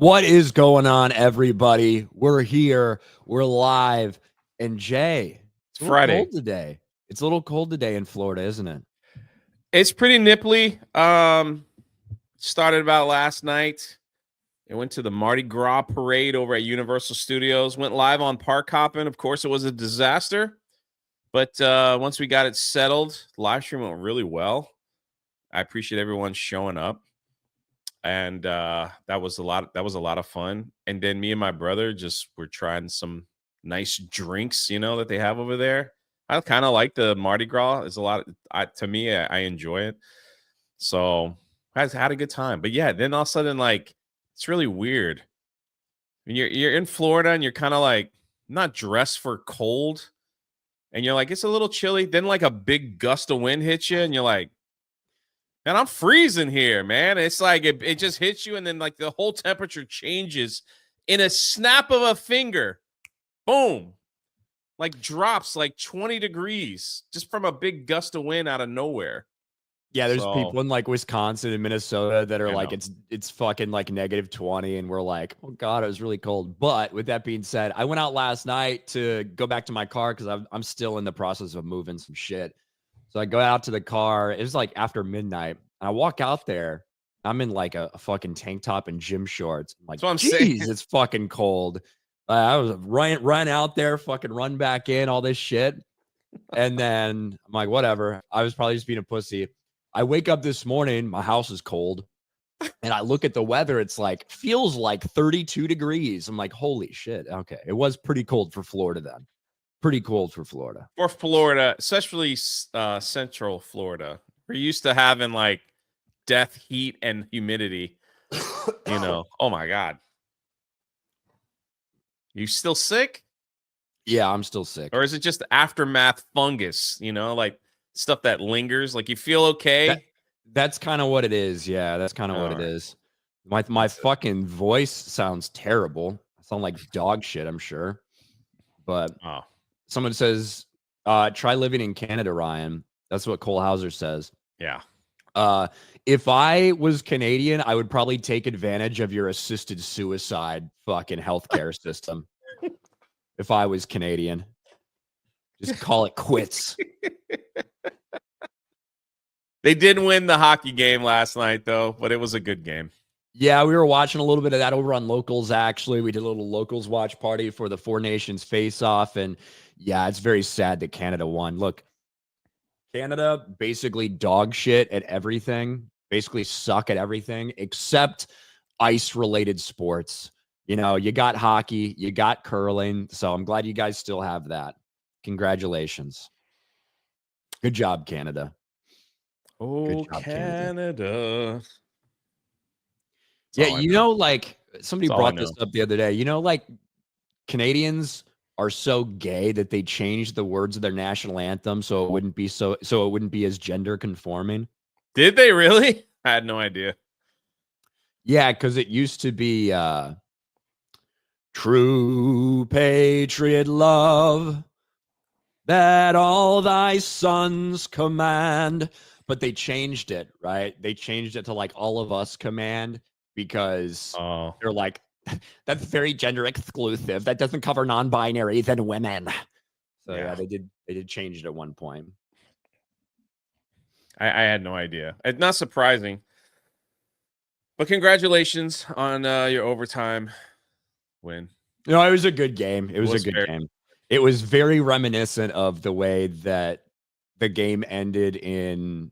What is going on, everybody? We're here. We're live. And Jay, It's Friday. Cold today. It's a little cold today in Florida, isn't it? It's pretty nipply. Started about last night. I went to the Mardi Gras parade over at Universal Studios. Went live on Park Hoppin'. Of course, it was a disaster. But once we got it settled, the live stream went really well. I appreciate everyone showing up. And that was a lot of fun. And then me and my brother just were trying some nice drinks, that they have over there. I kind of like the Mardi Gras. It's a lot. To me, I enjoy it. So I had a good time. But yeah, then all of a sudden, it's really weird. When you're in Florida and you're kind of like not dressed for cold, and you're like, it's a little chilly. Then a big gust of wind hits you, and you're like, man, I'm freezing here, man. It's like it just hits you, and then the whole temperature changes in a snap of a finger. Boom. Drops 20 degrees just from a big gust of wind out of nowhere. Yeah, there's people in Wisconsin and Minnesota that are it's fucking -20, and we're like, oh God, it was really cold. But with that being said, I went out last night to go back to my car because I'm still in the process of moving some shit. So I go out to the car. It was after midnight. And I walk out there. I'm in a fucking tank top and gym shorts. I'm like, geez, it's fucking cold. I was run out there, fucking run back in, all this shit. And then I'm like, whatever. I was probably just being a pussy. I wake up this morning, my house is cold. And I look at the weather, it's feels like 32 degrees. I'm like, holy shit. Okay. It was pretty cold for Florida then. Pretty cold for Florida. For Florida, especially central Florida. We're used to having death, heat, and humidity. Oh my God. You still sick? Yeah, I'm still sick. Or is it just aftermath fungus, stuff that lingers? You feel okay? That's kind of what it is. Yeah, that's kind of what it is. My fucking voice sounds terrible. I sound like dog shit, I'm sure. But someone says, try living in Canada, Ryan. That's what Cole Hauser says. Yeah. If I was Canadian, I would probably take advantage of your assisted suicide fucking healthcare system. If I was Canadian, just call it quits. They did win the hockey game last night, though, but it was a good game. Yeah, we were watching a little bit of that over on Locals, actually. We did a little Locals watch party for the Four Nations face-off, and yeah, it's very sad that Canada won. Look, Canada basically dog shit at everything, basically suck at everything except ice-related sports. You got hockey, you got curling, so I'm glad you guys still have that. Congratulations. Good job, Canada. Oh, job, Canada. Yeah, somebody brought this up the other day. Canadians are so gay that they changed the words of their national anthem so it wouldn't be as gender conforming. Did they really? I had no idea. Yeah, because it used to be true patriot love that all thy sons command. But they changed it, right? They changed it to all of us command because they're like, that's very gender exclusive. That doesn't cover non-binaries and women. So yeah, they did change it at one point. I had no idea. It's not surprising. But congratulations on your overtime win. No, it was a good game. It was a good game. It was very reminiscent of the way that the game ended in,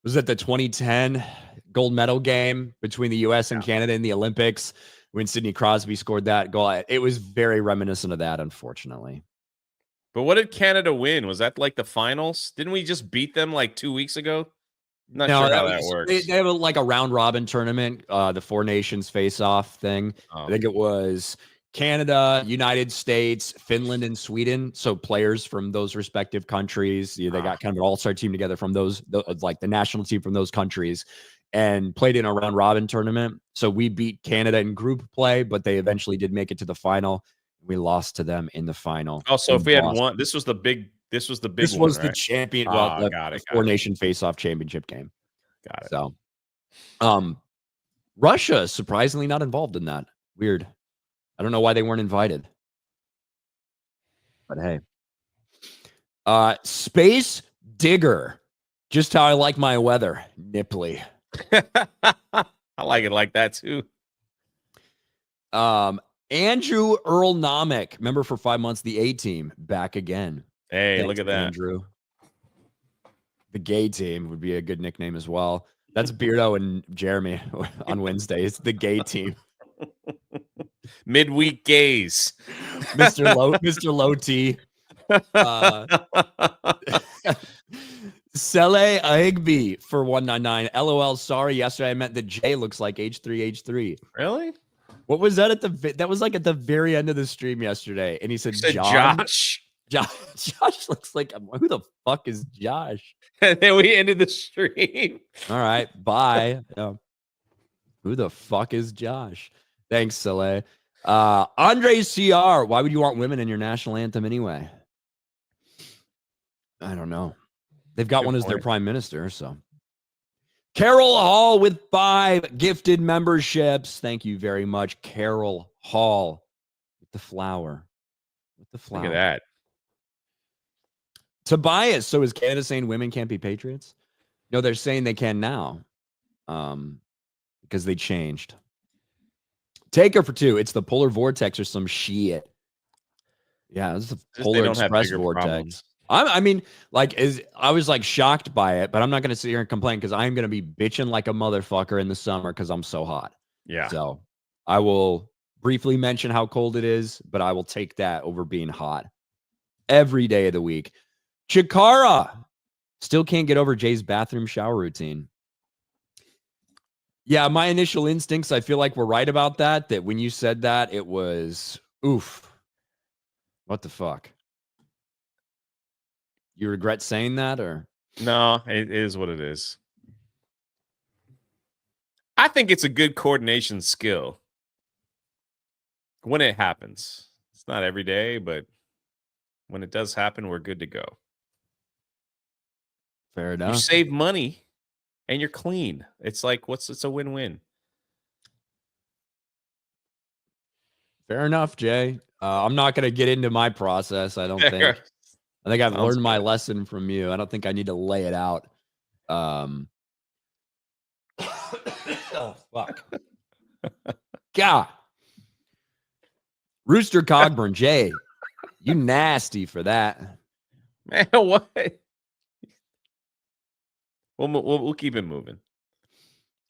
was it the 2010 gold medal game between the U.S. and Canada in the Olympics when Sidney Crosby scored that goal? It was very reminiscent of that, unfortunately. But what did Canada win? Was that the finals? Didn't we just beat them 2 weeks ago? Not sure how that works. They have a round robin tournament, the Four Nations face-off thing. I think it was Canada, United States, Finland, and Sweden. So players from those respective countries, they got kind of an all-star team together from those, the national team from those countries, and played in a round robin tournament. So we beat Canada in group play, but they eventually did make it to the final. We lost to them in the final. Oh, so if we had won, this was the big. This was the champion. The Four Nation face-off championship game. Got it. So, Russia is surprisingly not involved in that. Weird. I don't know why they weren't invited. But hey. Space Digger. Just how I like my weather. Nipply. I like it like that too. Andrew Earl-nomic, member for 5 months, the A-team, back again. Hey, Thanks, look at that. Andrew. The gay team would be a good nickname as well. That's Beardo and Jeremy on Wednesday. It's the gay team. Midweek gays. Mr. Low T. Sele Aigby for 199. LOL. Sorry, yesterday I meant that J looks like H3H3. Really? What was that that was like at the very end of the stream yesterday, and he said Josh. Josh looks like, who the fuck is Josh? And then we ended the stream. All right, bye. Yeah. Who the fuck is Josh? Thanks, Sele. Andre CR, why would you want women in your national anthem anyway? I don't know. They've got one as their prime minister, so. Carol Hall with 5 gifted memberships. Thank you very much, Carol Hall with the flower. Look at that. Tobias, so is Canada saying women can't be patriots? No, they're saying they can now, because they changed. Taker for 2. It's the polar vortex or some shit. Yeah, it's the polar express vortex. Problems. I mean, like, I was like shocked by it, but I'm not going to sit here and complain because I'm going to be bitching like a motherfucker in the summer because I'm so hot. Yeah. So I will briefly mention how cold it is, but I will take that over being hot every day of the week. Chikara still can't get over Jay's bathroom shower routine. Yeah, my initial instincts, I feel like we're right about that. That when you said that, it was oof. What the fuck? You regret saying that, or? No, it is what it is. I think it's a good coordination skill when it happens. It's not every day, but when it does happen, we're good to go. Fair enough. You save money and you're clean. It's like, it's a win-win. Fair enough, Jay. I'm not going to get into my process. I don't think. I think I've learned my lesson from you. I don't think I need to lay it out. Oh, fuck. God. Rooster Cogburn, Jay, you nasty for that. Man, what? We'll keep it moving.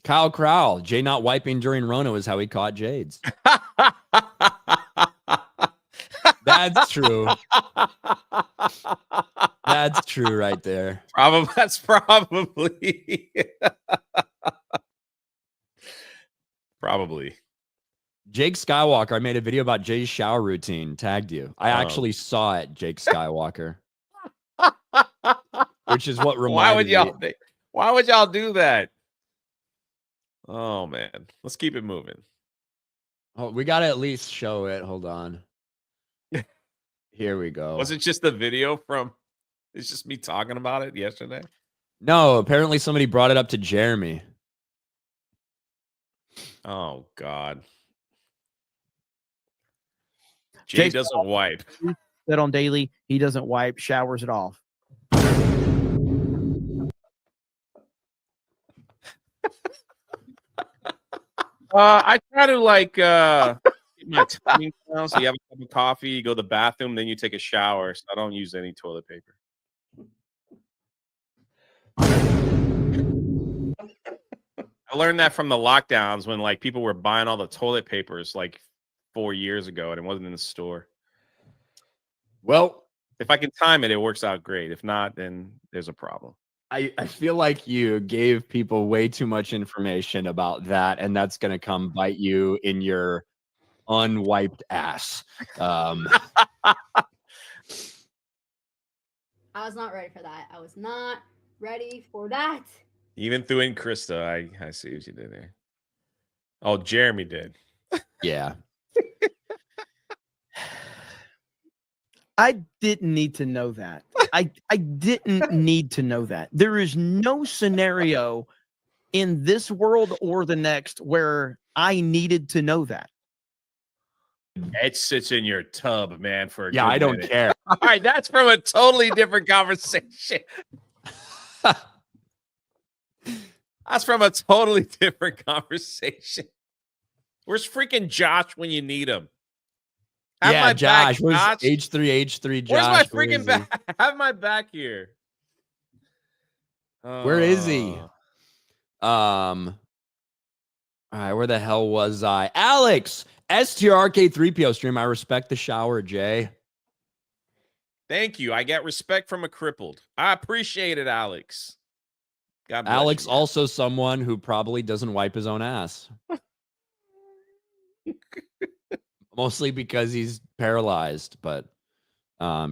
Kyle Crowell, Jay not wiping during Rona is how he caught Jades. That's true. That's true right there. That's probably. Probably. Jake Skywalker, I made a video about Jay's shower routine. Tagged you. I actually saw it, Jake Skywalker. Which is what reminded me. Why would y'all do that? Oh, man. Let's keep it moving. Oh, we got to at least show it. Hold on. Here we go. Was it just the video from... It's just me talking about it yesterday? No, apparently somebody brought it up to Jeremy. Oh, God. Jay doesn't wipe. That on daily, he doesn't wipe, showers it off. I try to like keep my timing down. So you have a cup of coffee, you go to the bathroom, then you take a shower. So I don't use any toilet paper. I learned that from the lockdowns when like people were buying all the toilet papers like 4 years ago and it wasn't in the store. Well, if I can time it, it works out great. If not, then there's a problem. I feel like you gave people way too much information about that, and that's going to come bite you in your unwiped ass. I was not ready for that. I was not ready for that. Even threw in Krista. I see what you did there. Oh, Jeremy did. Yeah. I didn't need to know that. I didn't need to know that. There is no scenario in this world or the next where I needed to know that. It sits in your tub, man, for a good I don't minute. care. All right, that's from a totally different conversation. That's from a totally different conversation. Where's freaking Josh when you need him? Have my Josh. back, Where's Josh. H3 Josh? Where's my freaking back? Have my back here. Where is he? All right, where the hell was I? Alex, STRK3PO stream. I respect the shower, Jay. Thank you. I get respect from a crippled. I appreciate it, Alex. God bless Alex, you, also someone who probably doesn't wipe his own ass. Mostly because he's paralyzed, but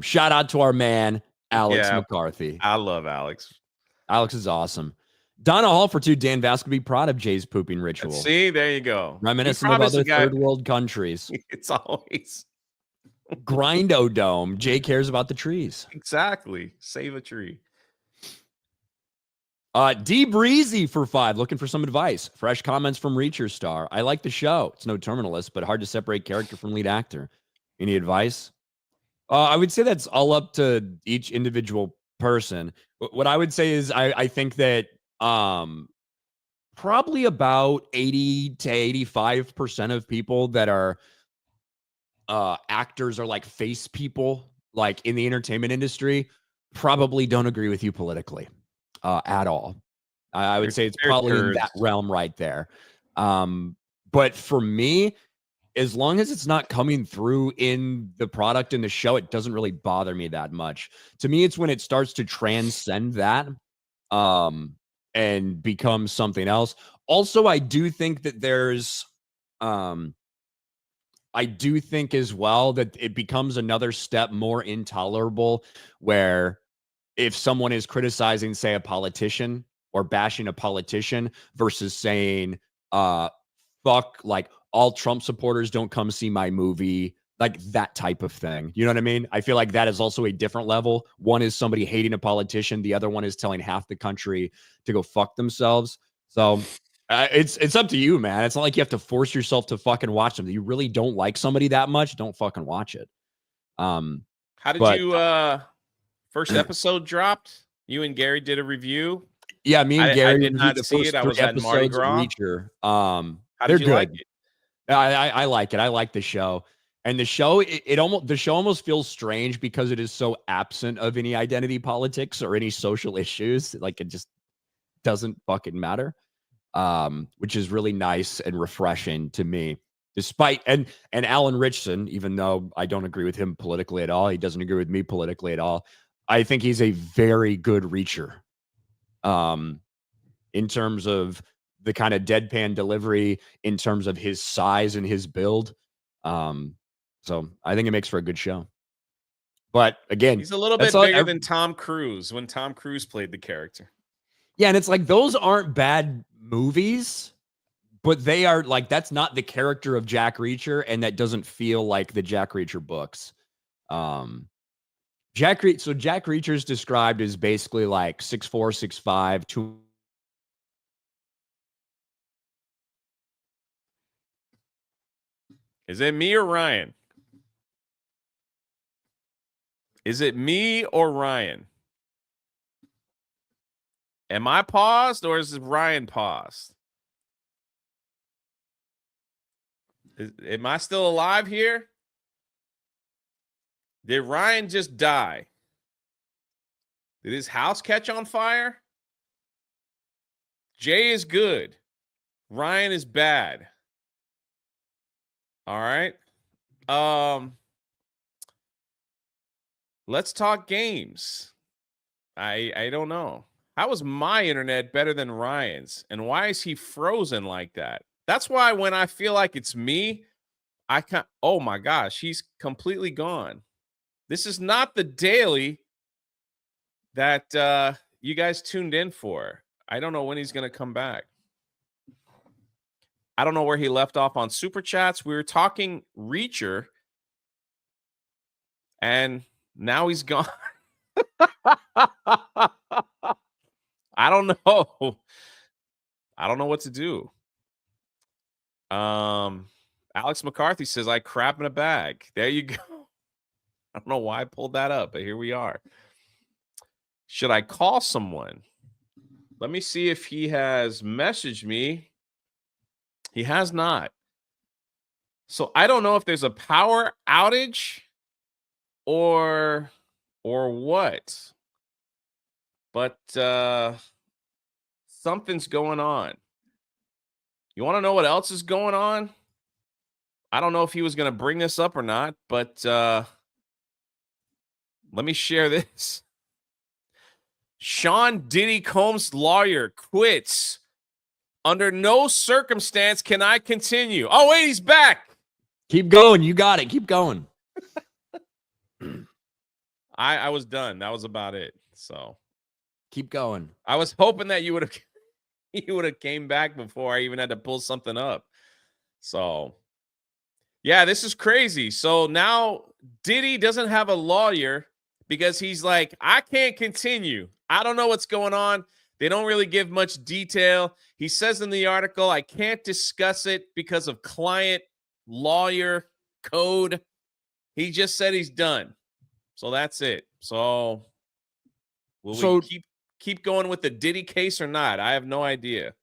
shout out to our man, Alex McCarthy. I love Alex. Alex is awesome. Donna Hall for 2. Dan Vasco be proud of Jay's pooping ritual. See, there you go. Reminiscent of other third world countries. It's always Grindodome. Jay cares about the trees. Exactly. Save a tree. D Breezy for 5. Looking for some advice. Fresh comments from Reacher Star. I like the show. It's no Terminalist, but hard to separate character from lead actor. Any advice? I would say that's all up to each individual person. What I would say is I think that probably about 80 to 85% of people that are actors or like face people like in the entertainment industry probably don't agree with you politically at all. I would say it's probably in that realm right there. But for me, as long as it's not coming through in the product in the show, it doesn't really bother me that much. To me, it's when it starts to transcend that and become something else. Also, I do think that there's I do think as well that it becomes another step more intolerable where if someone is criticizing, say, a politician or bashing a politician versus saying, fuck, like all Trump supporters don't come see my movie, like that type of thing. You know what I mean? I feel like that is also a different level. One is somebody hating a politician. The other one is telling half the country to go fuck themselves. So it's up to you, man. It's not like you have to force yourself to fucking watch them. You really don't like somebody that much, don't fucking watch it. How did you first episode dropped? You and Gary did a review. Yeah, me and Gary I did not see it. I was at Mardi Gras. Reacher. How did you like it? I like it. I like the show. And the show, the show almost feels strange because it is so absent of any identity politics or any social issues. Like it just doesn't fucking matter. Which is really nice and refreshing to me. Despite and Alan Richson, even though I don't agree with him politically at all, he doesn't agree with me politically at all. I think he's a very good Reacher. In terms of the kind of deadpan delivery, in terms of his size and his build. So I think it makes for a good show. But again, he's a little bit bigger than Tom Cruise when Tom Cruise played the character. Yeah, and it's like those aren't bad movies, but they are like that's not the character of Jack Reacher, and that doesn't feel like the Jack Reacher books. Jack Reacher is described as basically like 6'4", 6'5", 2. Is it me or Ryan? Is it me or Ryan? Am I paused or is Ryan paused? Am I still alive here? Did Ryan just die? Did his house catch on fire? Jay is good. Ryan is bad. All right. Let's talk games. I don't know. How is my internet better than Ryan's? And why is he frozen like that? That's why when I feel like it's me, I can't. Oh my gosh, he's completely gone. This is not the daily that you guys tuned in for. I don't know when he's going to come back. I don't know where he left off on Super Chats. We were talking Reacher, and now he's gone. I don't know. I don't know what to do. Alex McCarthy says, I crap in a bag. There you go. I don't know why I pulled that up, but here we are. Should I call someone? Let me see if he has messaged me. He has not. So I don't know if there's a power outage or what. But something's going on. You want to know what else is going on? I don't know if he was going to bring this up or not, but let me share this. Sean Diddy Combs' lawyer quits. Under no circumstance can I continue. Oh, wait, he's back. Keep going. You got it. Keep going. I was done. That was about it. So keep going. I was hoping that you would have came back before I even had to pull something up. So yeah, this is crazy. So now Diddy doesn't have a lawyer because he's like, I can't continue. I don't know what's going on. They don't really give much detail. He says in the article, I can't discuss it because of client lawyer code. He just said he's done. So that's it. So will we keep going with the Diddy case or not? I have no idea.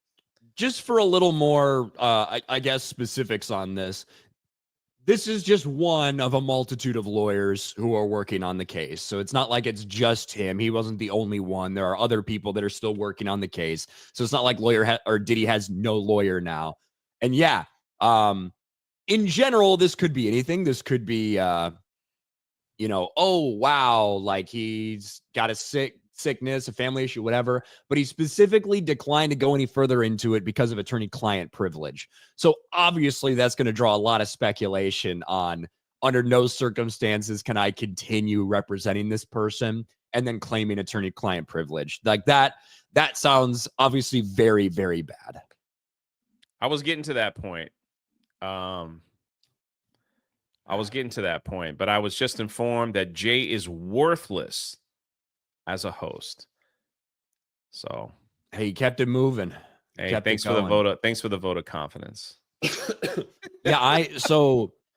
Just for a little more, I guess, specifics on this. This is just one of a multitude of lawyers who are working on the case. So it's not like it's just him. He wasn't the only one. There are other people that are still working on the case. So it's not like or Diddy has no lawyer now. And yeah, in general, this could be anything. This could be, oh, wow, like he's got a sickness, a family issue, whatever. But he specifically declined to go any further into it because of attorney-client privilege. So obviously that's going to draw a lot of speculation on under no circumstances can I continue representing this person and then claiming attorney-client privilege. Like that sounds obviously very, very bad. I was getting to that point. But I was just informed that Jay is worthless as a host. So hey, he kept it moving. Hey, thanks for the vote. Thanks for the vote of confidence. Yeah,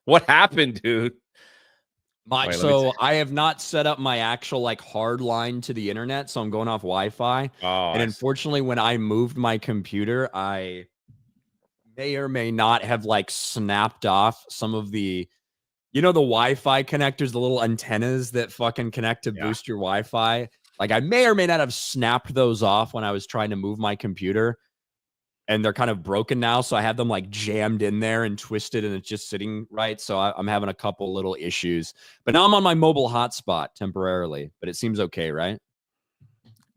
what happened, dude? I have not set up my actual like hard line to the internet, so I'm going off Wi-Fi. And unfortunately, when I moved my computer, I may or may not have like snapped off some of the the Wi-Fi connectors, the little antennas that fucking connect to boost your Wi-Fi. Like I may or may not have snapped those off when I was trying to move my computer, and they're kind of broken now. So I have them like jammed in there and twisted, and it's just sitting right. So I'm having a couple little issues, but now I'm on my mobile hotspot temporarily, but it seems okay, right?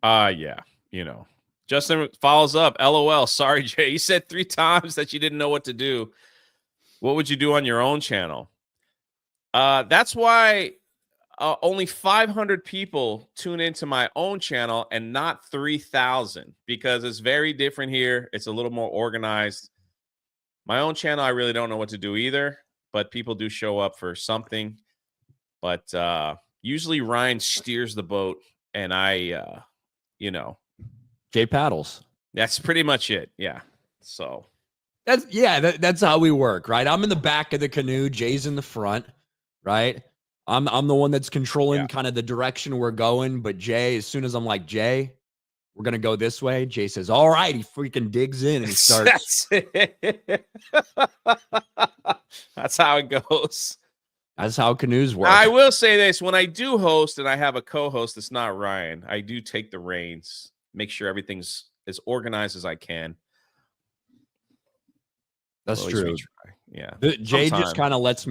Yeah. Justin follows up. LOL. Sorry, Jay. You said 3 times that you didn't know what to do. What would you do on your own channel? That's why only 500 people tune into my own channel and not 3,000, because it's very different here. It's a little more organized. My own channel, I really don't know what to do either, but people do show up for something. But usually Ryan steers the boat, and I, Jay paddles. That's pretty much it. Yeah. So that's how we work, right? I'm in the back of the canoe. Jay's in the front, right? I'm the one that's controlling kind of the direction we're going. But Jay, as soon as I'm like, Jay, we're going to go this way, Jay says, all right. He freaking digs in and he starts. That's how it goes. That's how canoes work. I will say this. When I do host and I have a co-host that's not Ryan, I do take the reins, make sure everything's as organized as I can. That's true. Yeah. Jay just kind of lets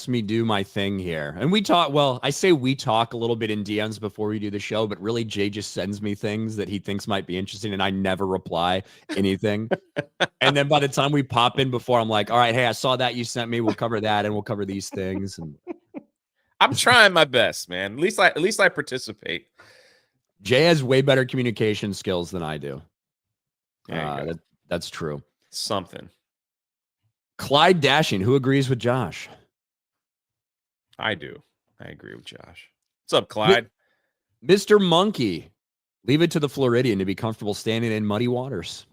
me do my thing here. And we talk, I say we talk a little bit in DMs before we do the show, but really Jay just sends me things that he thinks might be interesting and I never reply anything. And then by the time we pop in before, I'm like, all right, hey, I saw that you sent me. We'll cover that and we'll cover these things. And I'm trying my best, man. At least I participate. Jay has way better communication skills than I do. That's true. Something. Clyde Dashing, who agrees with Josh? I do. I agree with Josh. What's up, Clyde? Mr. Monkey, leave it to the Floridian to be comfortable standing in muddy waters.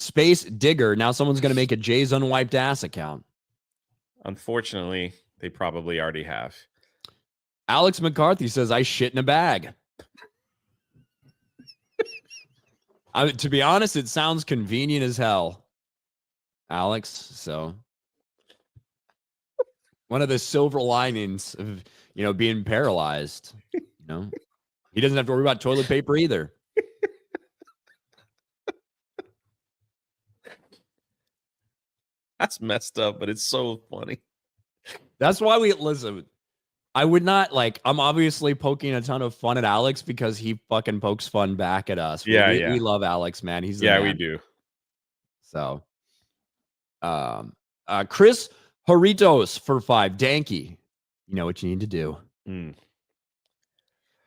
Space Digger. Now someone's going to make a Jay's Unwiped Ass account. Unfortunately, they probably already have. Alex McCarthy says, I shit in a bag. To be honest, it sounds convenient as hell, Alex. So one of the silver linings of, being paralyzed, he doesn't have to worry about toilet paper either. That's messed up, but it's so funny. That's why listen. I would not I'm obviously poking a ton of fun at Alex because he fucking pokes fun back at us. We love Alex, man. He's the man. We do. So, Chris Haritos for 5. Danky, you know what you need to do.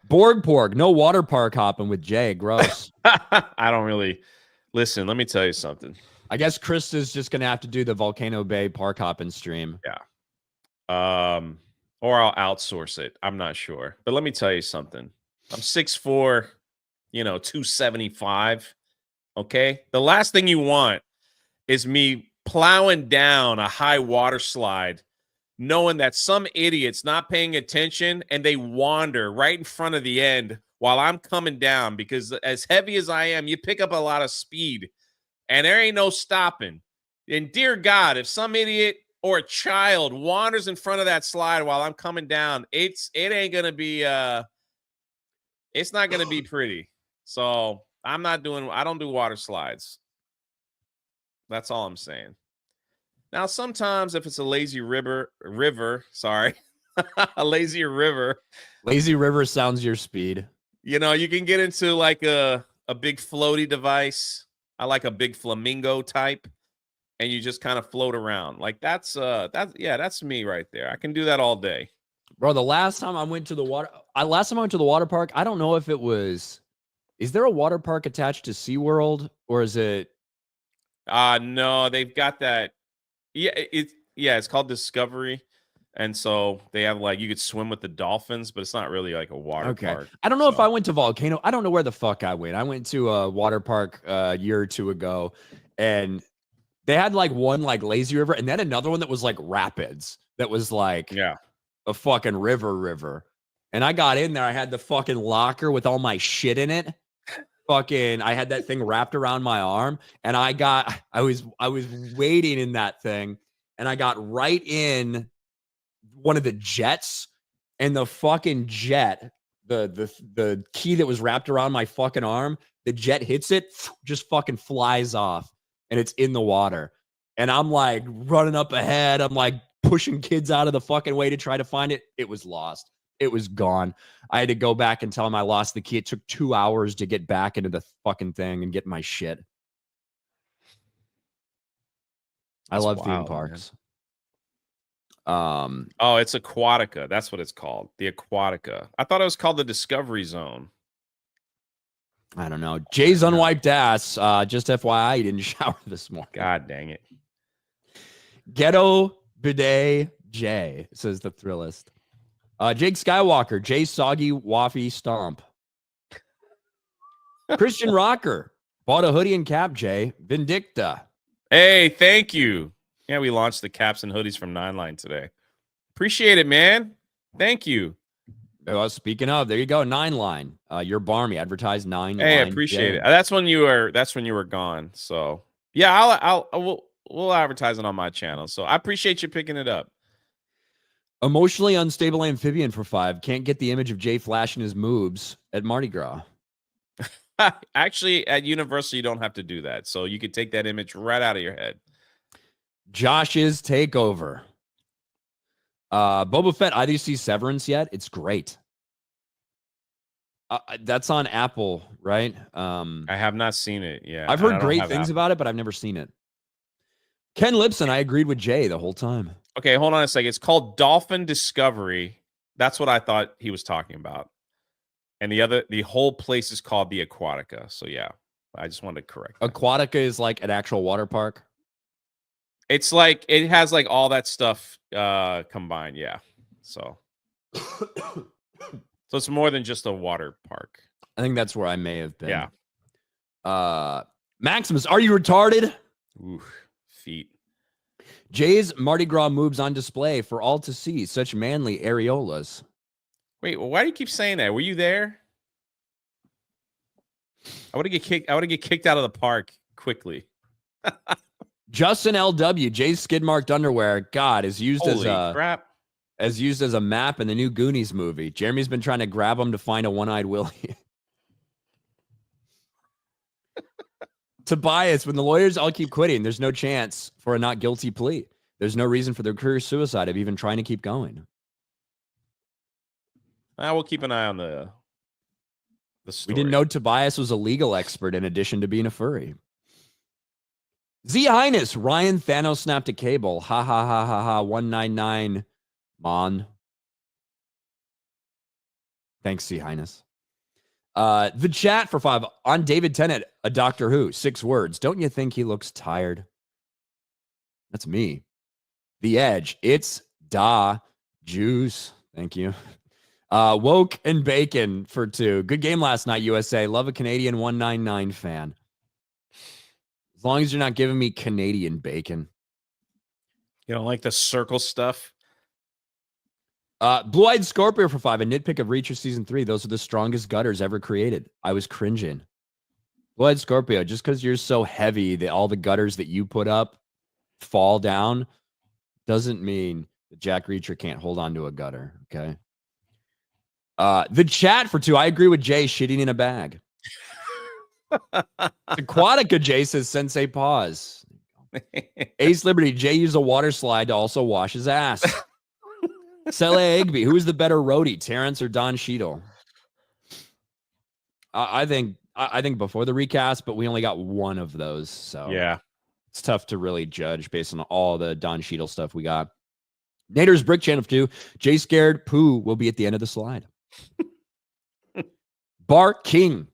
Borg Porg, no water park hopping with Jay. Gross. I don't really listen. Let me tell you something. I guess Chris is just gonna have to do the Volcano Bay park hopping stream. Yeah. Or I'll outsource it. I'm not sure. But let me tell you something. I'm 6'4", 275. Okay. The last thing you want is me plowing down a high water slide, knowing that some idiot's not paying attention and they wander right in front of the end while I'm coming down, because as heavy as I am, you pick up a lot of speed and there ain't no stopping. And dear God, if some idiot or a child wanders in front of that slide while I'm coming down, it ain't gonna be it's not gonna be pretty. So I don't do water slides. That's all I'm saying. Now, sometimes if it's a lazy river, a lazy river. Lazy river sounds your speed. You can get into like a big floaty device. I like a big flamingo type. And you just kind of float around. Like that's me right there. I can do that all day. Bro, the last time I went to the water park, I don't know if it was, is there a water park attached to SeaWorld or is it? No, they've got that. Yeah, it's called Discovery. And so they have you could swim with the dolphins, but it's not really like a water park. I don't know if I went to Volcano. I don't know where the fuck I went. I went to a water park a year or two ago, and they had one lazy river and then another one that was rapids. That was a fucking river. And I got in there. I had the fucking locker with all my shit in it. I had that thing wrapped around my arm, and I was waiting in that thing, and I got right in one of the jets, and the fucking jet, the key that was wrapped around my fucking arm, the jet hits it, just fucking flies off. And it's in the water. And I'm running up ahead. I'm pushing kids out of the fucking way to try to find it. It was lost. It was gone. I had to go back and tell him I lost the key. It took 2 hours to get back into the fucking thing and get my shit. I love theme parks. Man. It's Aquatica. That's what it's called. The Aquatica. I thought it was called the Discovery Zone. I don't know. Jay's unwiped ass. Just FYI, he didn't shower this morning. God dang it. Ghetto Bidet Jay, says the Thrillist. Jake Skywalker, Jay Soggy Waffy Stomp. Christian Rocker bought a hoodie and cap, Jay. Vindicta. Hey, thank you. Yeah, we launched the caps and hoodies from 9line today. Appreciate it, man. Thank you. Well, speaking of, there you go, 9line. You're barmy. Advertise 9line. Hey, I appreciate it. That's when you were gone. So yeah, we'll advertise it on my channel. So I appreciate you picking it up. Emotionally unstable amphibian for 5. Can't get the image of Jay flashing his moves at Mardi Gras. Actually, at Universal, you don't have to do that. So you could take that image right out of your head. Josh's takeover. Boba Fett, either you see Severance yet? It's great. That's on Apple, right? I have not seen it. Yeah, I've heard great things about it, but I've never seen it. Ken Lipson, I agreed with Jay the whole time. Okay, hold on a second. It's called Dolphin Discovery. That's what I thought he was talking about. And the whole place is called the Aquatica. So yeah, I just wanted to correct that. Aquatica is an actual water park. It's it has all that stuff combined. Yeah. So it's more than just a water park. I think that's where I may have been. Yeah. Maximus, are you retarded? Ooh, feet. Jay's Mardi Gras moves on display for all to see. Such manly areolas. Wait, well, why do you keep saying that? Were you there? I would get kicked out of the park quickly. Justin LW, Jay's skid marked underwear. God is used Holy crap. as used as a map in the new Goonies movie. Jeremy's been trying to grab him to find a one-eyed Willie. Tobias, when the lawyers all keep quitting, there's no chance for a not guilty plea. There's no reason for their career suicide of even trying to keep going. We'll keep an eye on the story. We didn't know Tobias was a legal expert in addition to being a furry. Z Highness, Ryan Thanos snapped a cable. Ha ha ha ha ha. 199 Mon. Thanks, Z Highness. The chat for 5 on David Tennant, a Doctor Who. 6 words. Don't you think he looks tired? That's me. The Edge. It's da juice. Thank you. Woke and Bacon for 2. Good game last night, USA. Love a Canadian 199 fan. As long as you're not giving me Canadian bacon. You don't like the circle stuff? Blue-Eyed Scorpio for 5. A nitpick of Reacher Season 3. Those are the strongest gutters ever created. I was cringing. Blue-Eyed Scorpio, just because you're so heavy that all the gutters that you put up fall down doesn't mean that Jack Reacher can't hold on to a gutter, okay? The chat for 2. I agree with Jay, shitting in a bag. Aquatica Jay says Sensei pause. Ace Liberty, Jay used a water slide to also wash his ass. Sele Egby, who is the better roadie, Terrence or Don Cheadle? I think before the recast, but we only got one of those, so yeah, it's tough to really judge based on all the Don Cheadle stuff we got. Nader's Brick Channel 2. Jay scared Pooh will be at the end of the slide. Bar King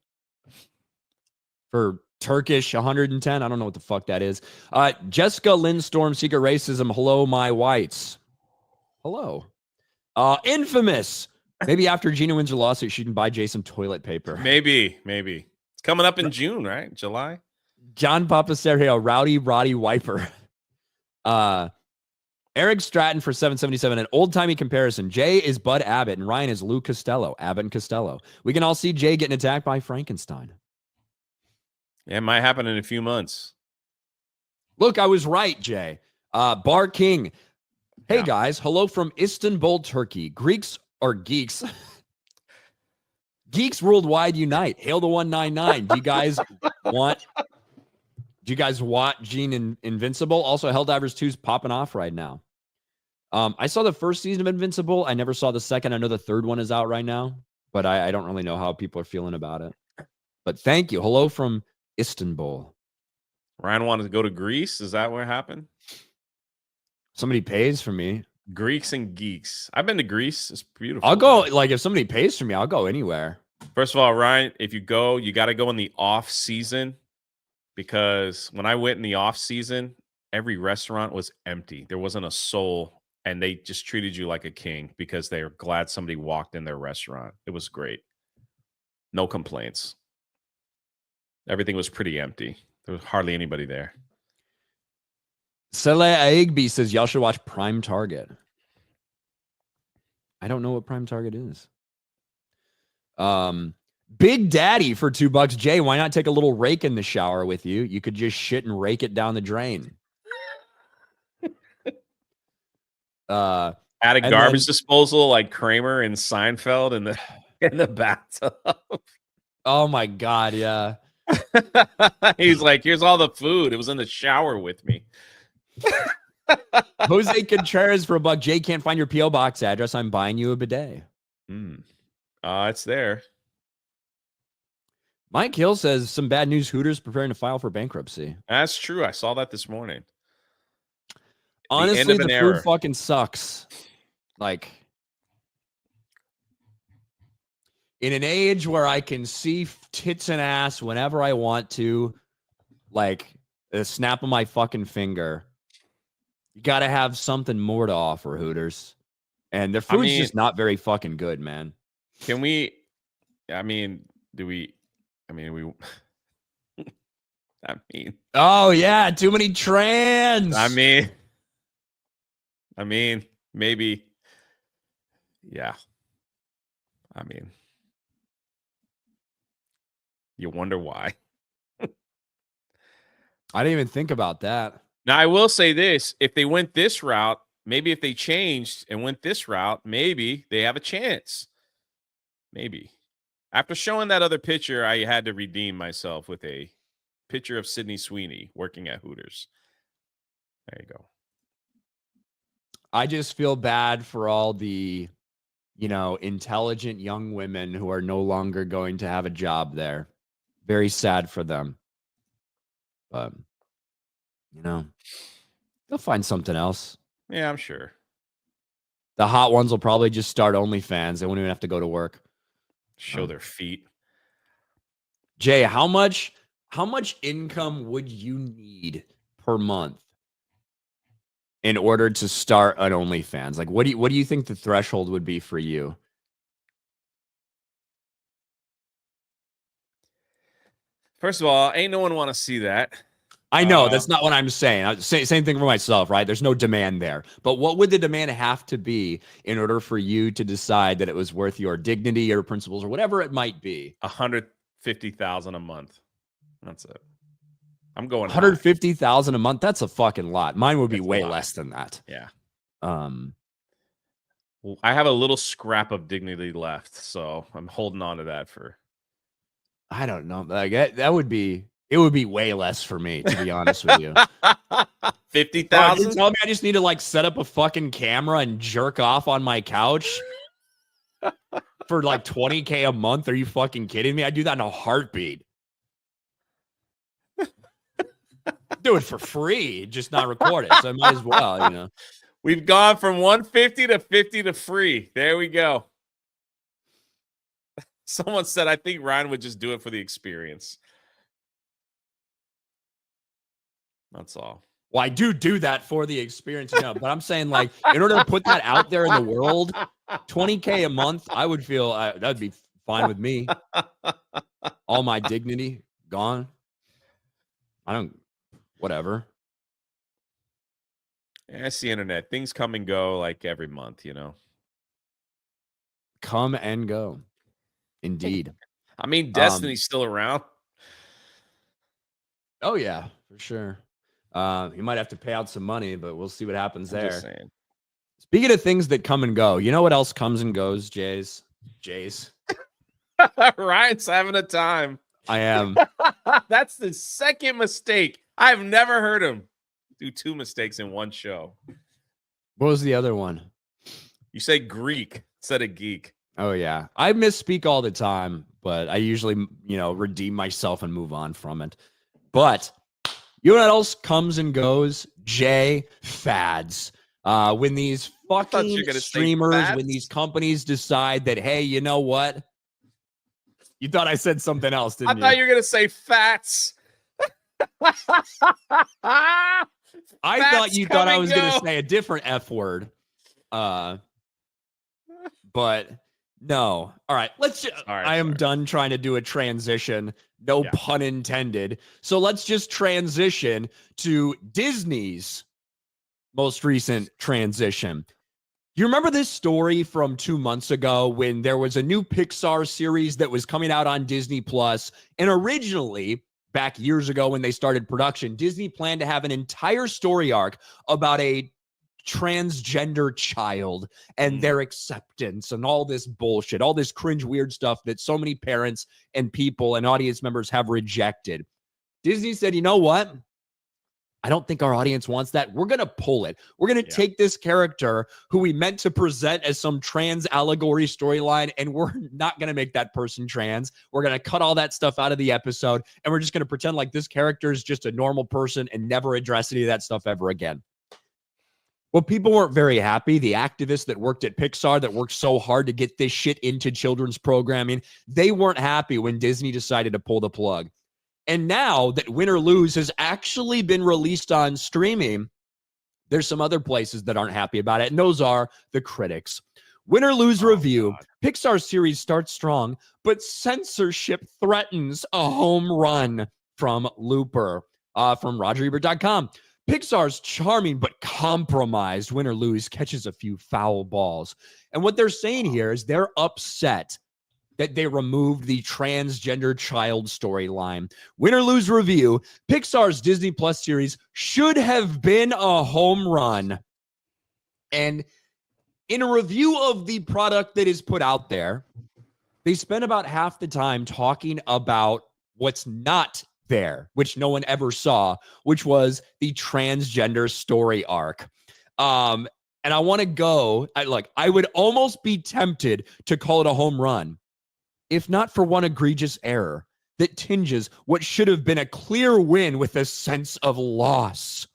for Turkish 110. I don't know what the fuck that is. Jessica Lindstorm, Secret Racism. Hello, my whites. Hello. Infamous. Maybe after Gina wins her lawsuit, she can buy Jay some toilet paper. Maybe. It's coming up in June, right? July. John Papaserio, Rowdy Roddy Wiper. Eric Stratton for 777. An old-timey comparison. Jay is Bud Abbott and Ryan is Lou Costello. Abbott and Costello. We can all see Jay getting attacked by Frankenstein. Yeah, it might happen in a few months. Look, I was right, Jay. Bar King. Hey, Yeah. guys. Hello from Istanbul, Turkey. Greeks or geeks? Geeks worldwide unite. Hail the 199. Do you guys want Gene Invincible? Also, Helldivers 2's popping off right now. I saw the first season of Invincible. I never saw the second. I know the third one is out right now, but I don't really know how people are feeling about it. But thank you. Hello from Istanbul. Ryan wanted to go to Greece. Is that what happened? Somebody pays for me. Greeks and geeks. I've been to Greece. It's beautiful. I'll go. Like, if somebody pays for me, I'll go anywhere. First of all, Ryan, if you go, you got to go in the off season, because when I went in the off season, every restaurant was empty. There wasn't a soul, and they just treated you like a king because they were glad somebody walked in their restaurant. It was great. No complaints. Everything was pretty empty. There was hardly anybody there. Saleh Aigby says y'all should watch Prime Target. I don't know what Prime Target is. Big Daddy for $2. Jay, why not take a little rake in the shower with you? You could just shit and rake it down the drain. At a garbage disposal like Kramer and Seinfeld in the bathtub. Oh my God, yeah. He's like, here's all the food. It was in the shower with me. Jose Contreras for $1. Jay, can't find your P.O. box address. I'm buying you a bidet. It's there. Mike Hill says some bad news. Hooters preparing to file for bankruptcy. That's true. I saw that this morning. Honestly, the food fucking sucks. Like, in an age where I can see tits and ass whenever I want to, like a snap of my fucking finger, you got to have something more to offer, Hooters. And their food's just not very fucking good, man. Can we, we Oh yeah, too many trans. I mean, maybe. Yeah. I mean, you wonder why. I didn't even think about that. Now, I will say this. If they went this route, maybe if they changed and went this route, maybe they have a chance. Maybe. After showing that other picture, I had to redeem myself with a picture of Sydney Sweeney working at Hooters. There you go. I just feel bad for all the, intelligent young women who are no longer going to have a job there. Very sad for them. But, they'll find something else. Yeah, I'm sure. The hot ones will probably just start OnlyFans. They won't even have to go to work. Show their feet. Jay, how much income would you need per month in order to start an OnlyFans? Like, what do you think the threshold would be for you? First of all, ain't no one want to see that. I know that's not what I'm saying. Same thing for myself, right? There's no demand there. But what would the demand have to be in order for you to decide that it was worth your dignity, your principles, or whatever it might be? $150,000 a month. That's it. I'm going $150,000 a month. That's a fucking lot. Mine would be way less than that. Yeah. Well, I have a little scrap of dignity left, so I'm holding on to that for. I don't know. Like that would be. It would be way less for me, to be honest with you. 50,000. Tell me I just need to set up a fucking camera and jerk off on my couch for $20K a month. Are you fucking kidding me? I'd do that in a heartbeat. Do it for free, just not record it. So I might as well, We've gone from 150 to 50 to free. There we go. Someone said, I think Ryan would just do it for the experience. That's all. Well, I do that for the experience, but I'm saying in order to put that out there in the world, $20K a month, I would feel that'd be fine with me. All my dignity gone. Whatever. Yeah, it's the internet. Things come and go every month, Come and go. Indeed. I mean, Destiny's still around. Oh, yeah, for sure. You might have to pay out some money, but we'll see what happens there. Just saying. Speaking of things that come and go, you know what else comes and goes, Jays? Ryan's having a time. I am. That's the second mistake. I've never heard him do two mistakes in one show. What was the other one? You say Greek instead of geek. Oh, yeah. I misspeak all the time, but I usually, redeem myself and move on from it. But you know what else comes and goes? Fads. When these fucking streamers, when these companies decide that, hey, you know what? You thought I said something else, didn't you? I thought you were going to say fats. I thought you thought I was going to say a different F word. But no. All right. I am done trying to do a transition. No pun intended. So let's just transition to Disney's most recent transition. You remember this story from 2 months ago when there was a new Pixar series that was coming out on Disney Plus, and originally, back years ago when they started production, Disney planned to have an entire story arc about a transgender child and their acceptance and all this bullshit, all this cringe weird stuff that so many parents and people and audience members have rejected. Disney said, you know what? I don't think our audience wants that. We're going to pull it. We're going to take this character who we meant to present as some trans allegory storyline, and we're not going to make that person trans. We're going to cut all that stuff out of the episode, and we're just going to pretend like this character is just a normal person and never address any of that stuff ever again. Well, people weren't very happy. The activists that worked at Pixar, that worked so hard to get this shit into children's programming, they weren't happy when Disney decided to pull the plug. And now that Win or Lose has actually been released on streaming, there's some other places that aren't happy about it, and those are the critics. Win or Lose review. Pixar series starts strong, but censorship threatens a home run. from Looper, from RogerEbert.com. Pixar's charming but compromised Win or Lose catches a few foul balls. And what they're saying here is they're upset that they removed the transgender child storyline. Win or Lose review, Pixar's Disney Plus series should have been a home run. And in a review of the product that is put out there, they spent about half the time talking about what's not there, which no one ever saw, which was the transgender story arc. And I want to go, I would almost be tempted to call it a home run, if not for one egregious error that tinges what should have been a clear win with a sense of loss.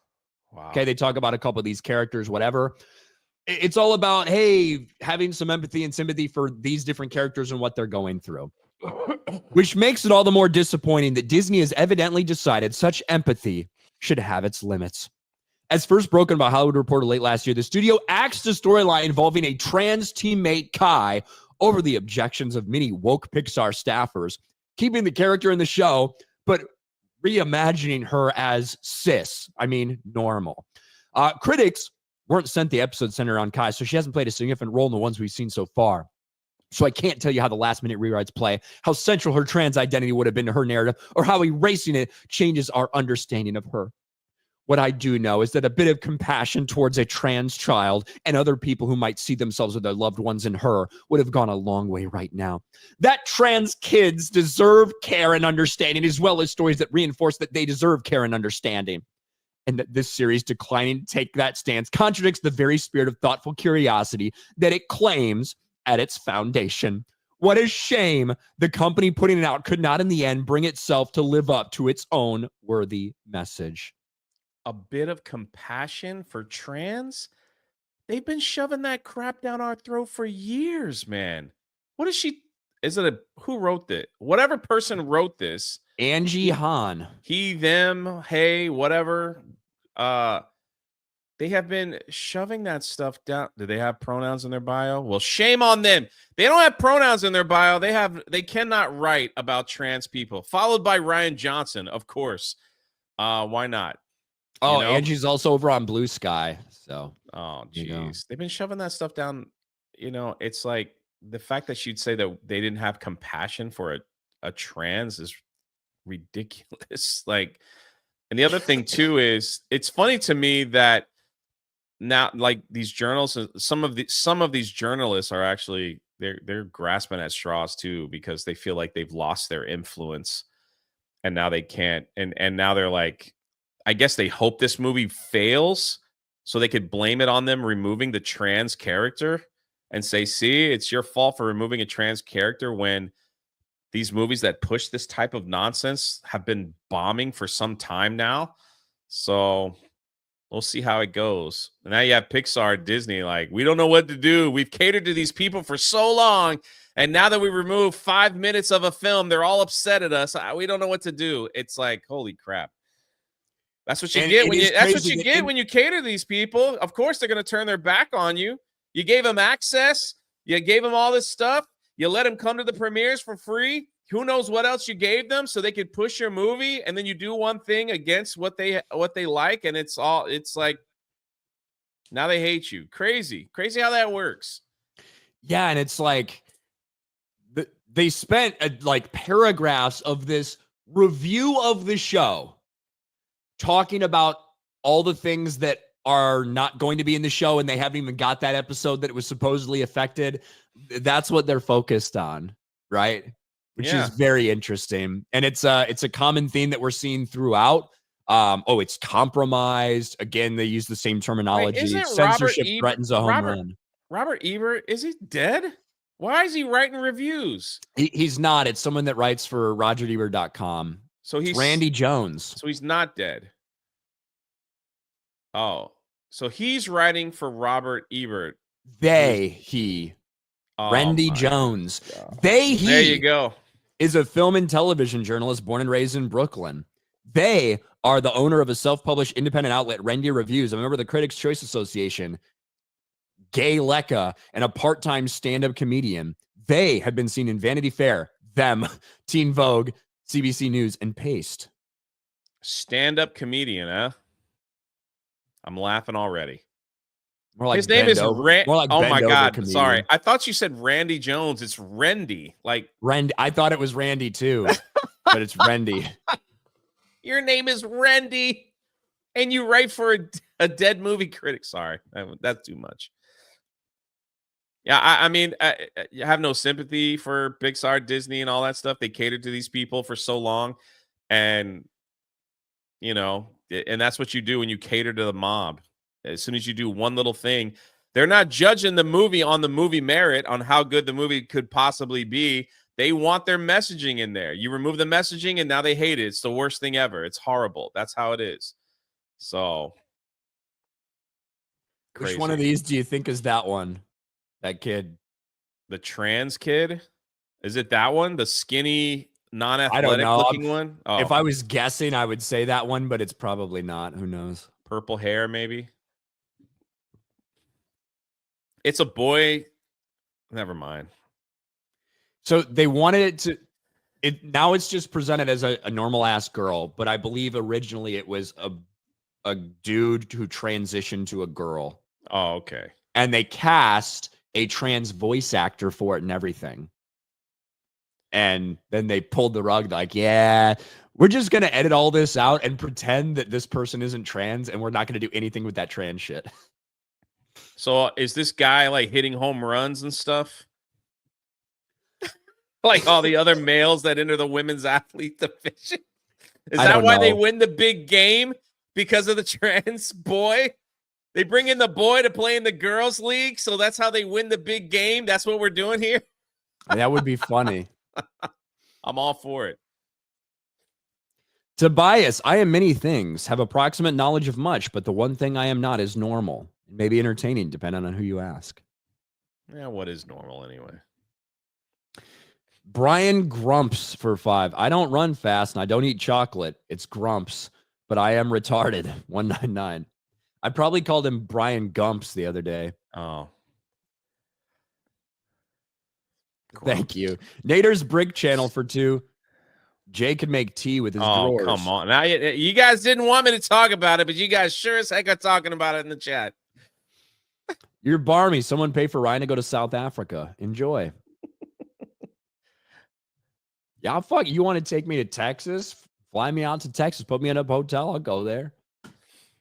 Wow. Okay, they talk about a couple of these characters, whatever. It's all about, hey, having some empathy and sympathy for these different characters and what they're going through. Which makes it all the more disappointing that Disney has evidently decided such empathy should have its limits. As first broken by Hollywood Reporter late last year, the studio axed a storyline involving a trans teammate, Kai, over the objections of many woke Pixar staffers, keeping the character in the show, but reimagining her as cis. I mean, normal. Critics weren't sent the episode centered on Kai, so she hasn't played a significant role in the ones we've seen so far. So I can't tell you how the last-minute rewrites play, how central her trans identity would have been to her narrative, or how erasing it changes our understanding of her. What I do know is that a bit of compassion towards a trans child and other people who might see themselves or their loved ones in her would have gone a long way right now. That trans kids deserve care and understanding, as well as stories that reinforce that they deserve care and understanding. And that this series declining to take that stance contradicts the very spirit of thoughtful curiosity that it claims at its foundation. What a shame the company putting it out could not in the end bring itself to live up to its own worthy message. A bit of compassion for trans? They've been shoving that crap down our throat for years, man. What is she? Who wrote this? Whatever person wrote this. Angie Han. He, them, hey, whatever. They have been shoving that stuff down. Do they have pronouns in their bio? Well, shame on them. They don't have pronouns in their bio. They cannot write about trans people. Followed by Ryan Johnson, of course. Why not? Oh, Angie's also over on Blue Sky. So, oh, geez, they've been shoving that stuff down. It's like the fact that she'd say that they didn't have compassion for a trans is ridiculous. Like, and the other thing too is it's funny to me that now, like, these journals, some of these journalists are actually they're grasping at straws too, because they feel like they've lost their influence and now they can't. And now they're like, I guess they hope this movie fails so they could blame it on them removing the trans character and say, see, it's your fault for removing a trans character when these movies that push this type of nonsense have been bombing for some time now. So we'll see how it goes. And now you have Pixar, Disney, like, we don't know what to do. We've catered to these people for so long. And now that we remove 5 minutes of a film, they're all upset at us. We don't know what to do. It's like, holy crap. That's what you get when you cater to these people. Of course, they're going to turn their back on you. You gave them access. You gave them all this stuff. You let them come to the premieres for free. Who knows what else you gave them so they could push your movie, and then you do one thing against what they like, and it's like now they hate you. Crazy how that works. Yeah, and it's like they spent like paragraphs of this review of the show talking about all the things that are not going to be in the show, and they haven't even got that episode that it was supposedly affected. That's what they're focused on, right? Which is very interesting. And it's a common theme that we're seeing throughout. It's compromised. Again, they use the same terminology. Censorship threatens a home run. Robert Ebert, is he dead? Why is he writing reviews? He's not. It's someone that writes for RogerEbert.com. So he's Randy Jones. So he's not dead. Oh, so he's writing for Robert Ebert. Randy Jones. God. There you go. Is a film and television journalist born and raised in Brooklyn. They are the owner of a self-published independent outlet, Randy Reviews, a member of the Critics' Choice Association, Gay Lecca, and a part-time stand-up comedian. They have been seen in Vanity Fair, Them, Teen Vogue, CBC News, and Paste. Stand-up comedian, huh? I'm laughing already. More like his name is More like oh my God. comedian. Sorry. I thought you said Randy Jones. It's Rendy. Like Randy. I thought it was Randy too, but it's Rendy. Your name is Rendy, and you write for a dead movie critic. Sorry. That's too much. Yeah, I mean, I have no sympathy for Pixar, Disney, and all that stuff. They catered to these people for so long, and and that's what you do when you cater to the mob. As soon as you do one little thing, they're not judging the movie on the movie merit, on how good the movie could possibly be. They want their messaging in there. You remove the messaging, and now they hate it. It's the worst thing ever. It's horrible. That's how it is. So, crazy. Which one of these do you think is that one? That kid? The trans kid? Is it that one? The skinny, non-athletic looking one? Oh. If I was guessing, I would say that one, but it's probably not. Who knows? Purple hair, maybe. It's a boy. Never mind. So they wanted it to. Now it's just presented as a normal ass girl, but I believe originally it was a dude who transitioned to a girl. Oh, okay. And they cast a trans voice actor for it and everything. And then they pulled the rug, like, yeah, we're just going to edit all this out and pretend that this person isn't trans, and we're not going to do anything with that trans shit. So is this guy like hitting home runs and stuff? Like all the other males that enter the women's athlete division? Is that why they win the big game? Because of the trans boy? They bring in the boy to play in the girls' league, so that's how they win the big game? That's what we're doing here? That would be funny. I'm all for it. Tobias, I am many things, have approximate knowledge of much, but the one thing I am not is normal. Maybe entertaining, depending on who you ask. Yeah, what is normal anyway? Brian Grumps for 5. I don't run fast and I don't eat chocolate. It's Grumps, but I am retarded. 199. I probably called him Brian Gumps the other day. Oh. Thank you. Nader's Brick Channel for 2. Jay could make tea with his drawers. Oh, come on. Now, you guys didn't want me to talk about it, but you guys sure as heck are talking about it in the chat. You're barmy. Someone pay for Ryan to go to South Africa. Enjoy. Yeah, fuck. You want to take me to Texas? Fly me out to Texas. Put me in a hotel. I'll go there.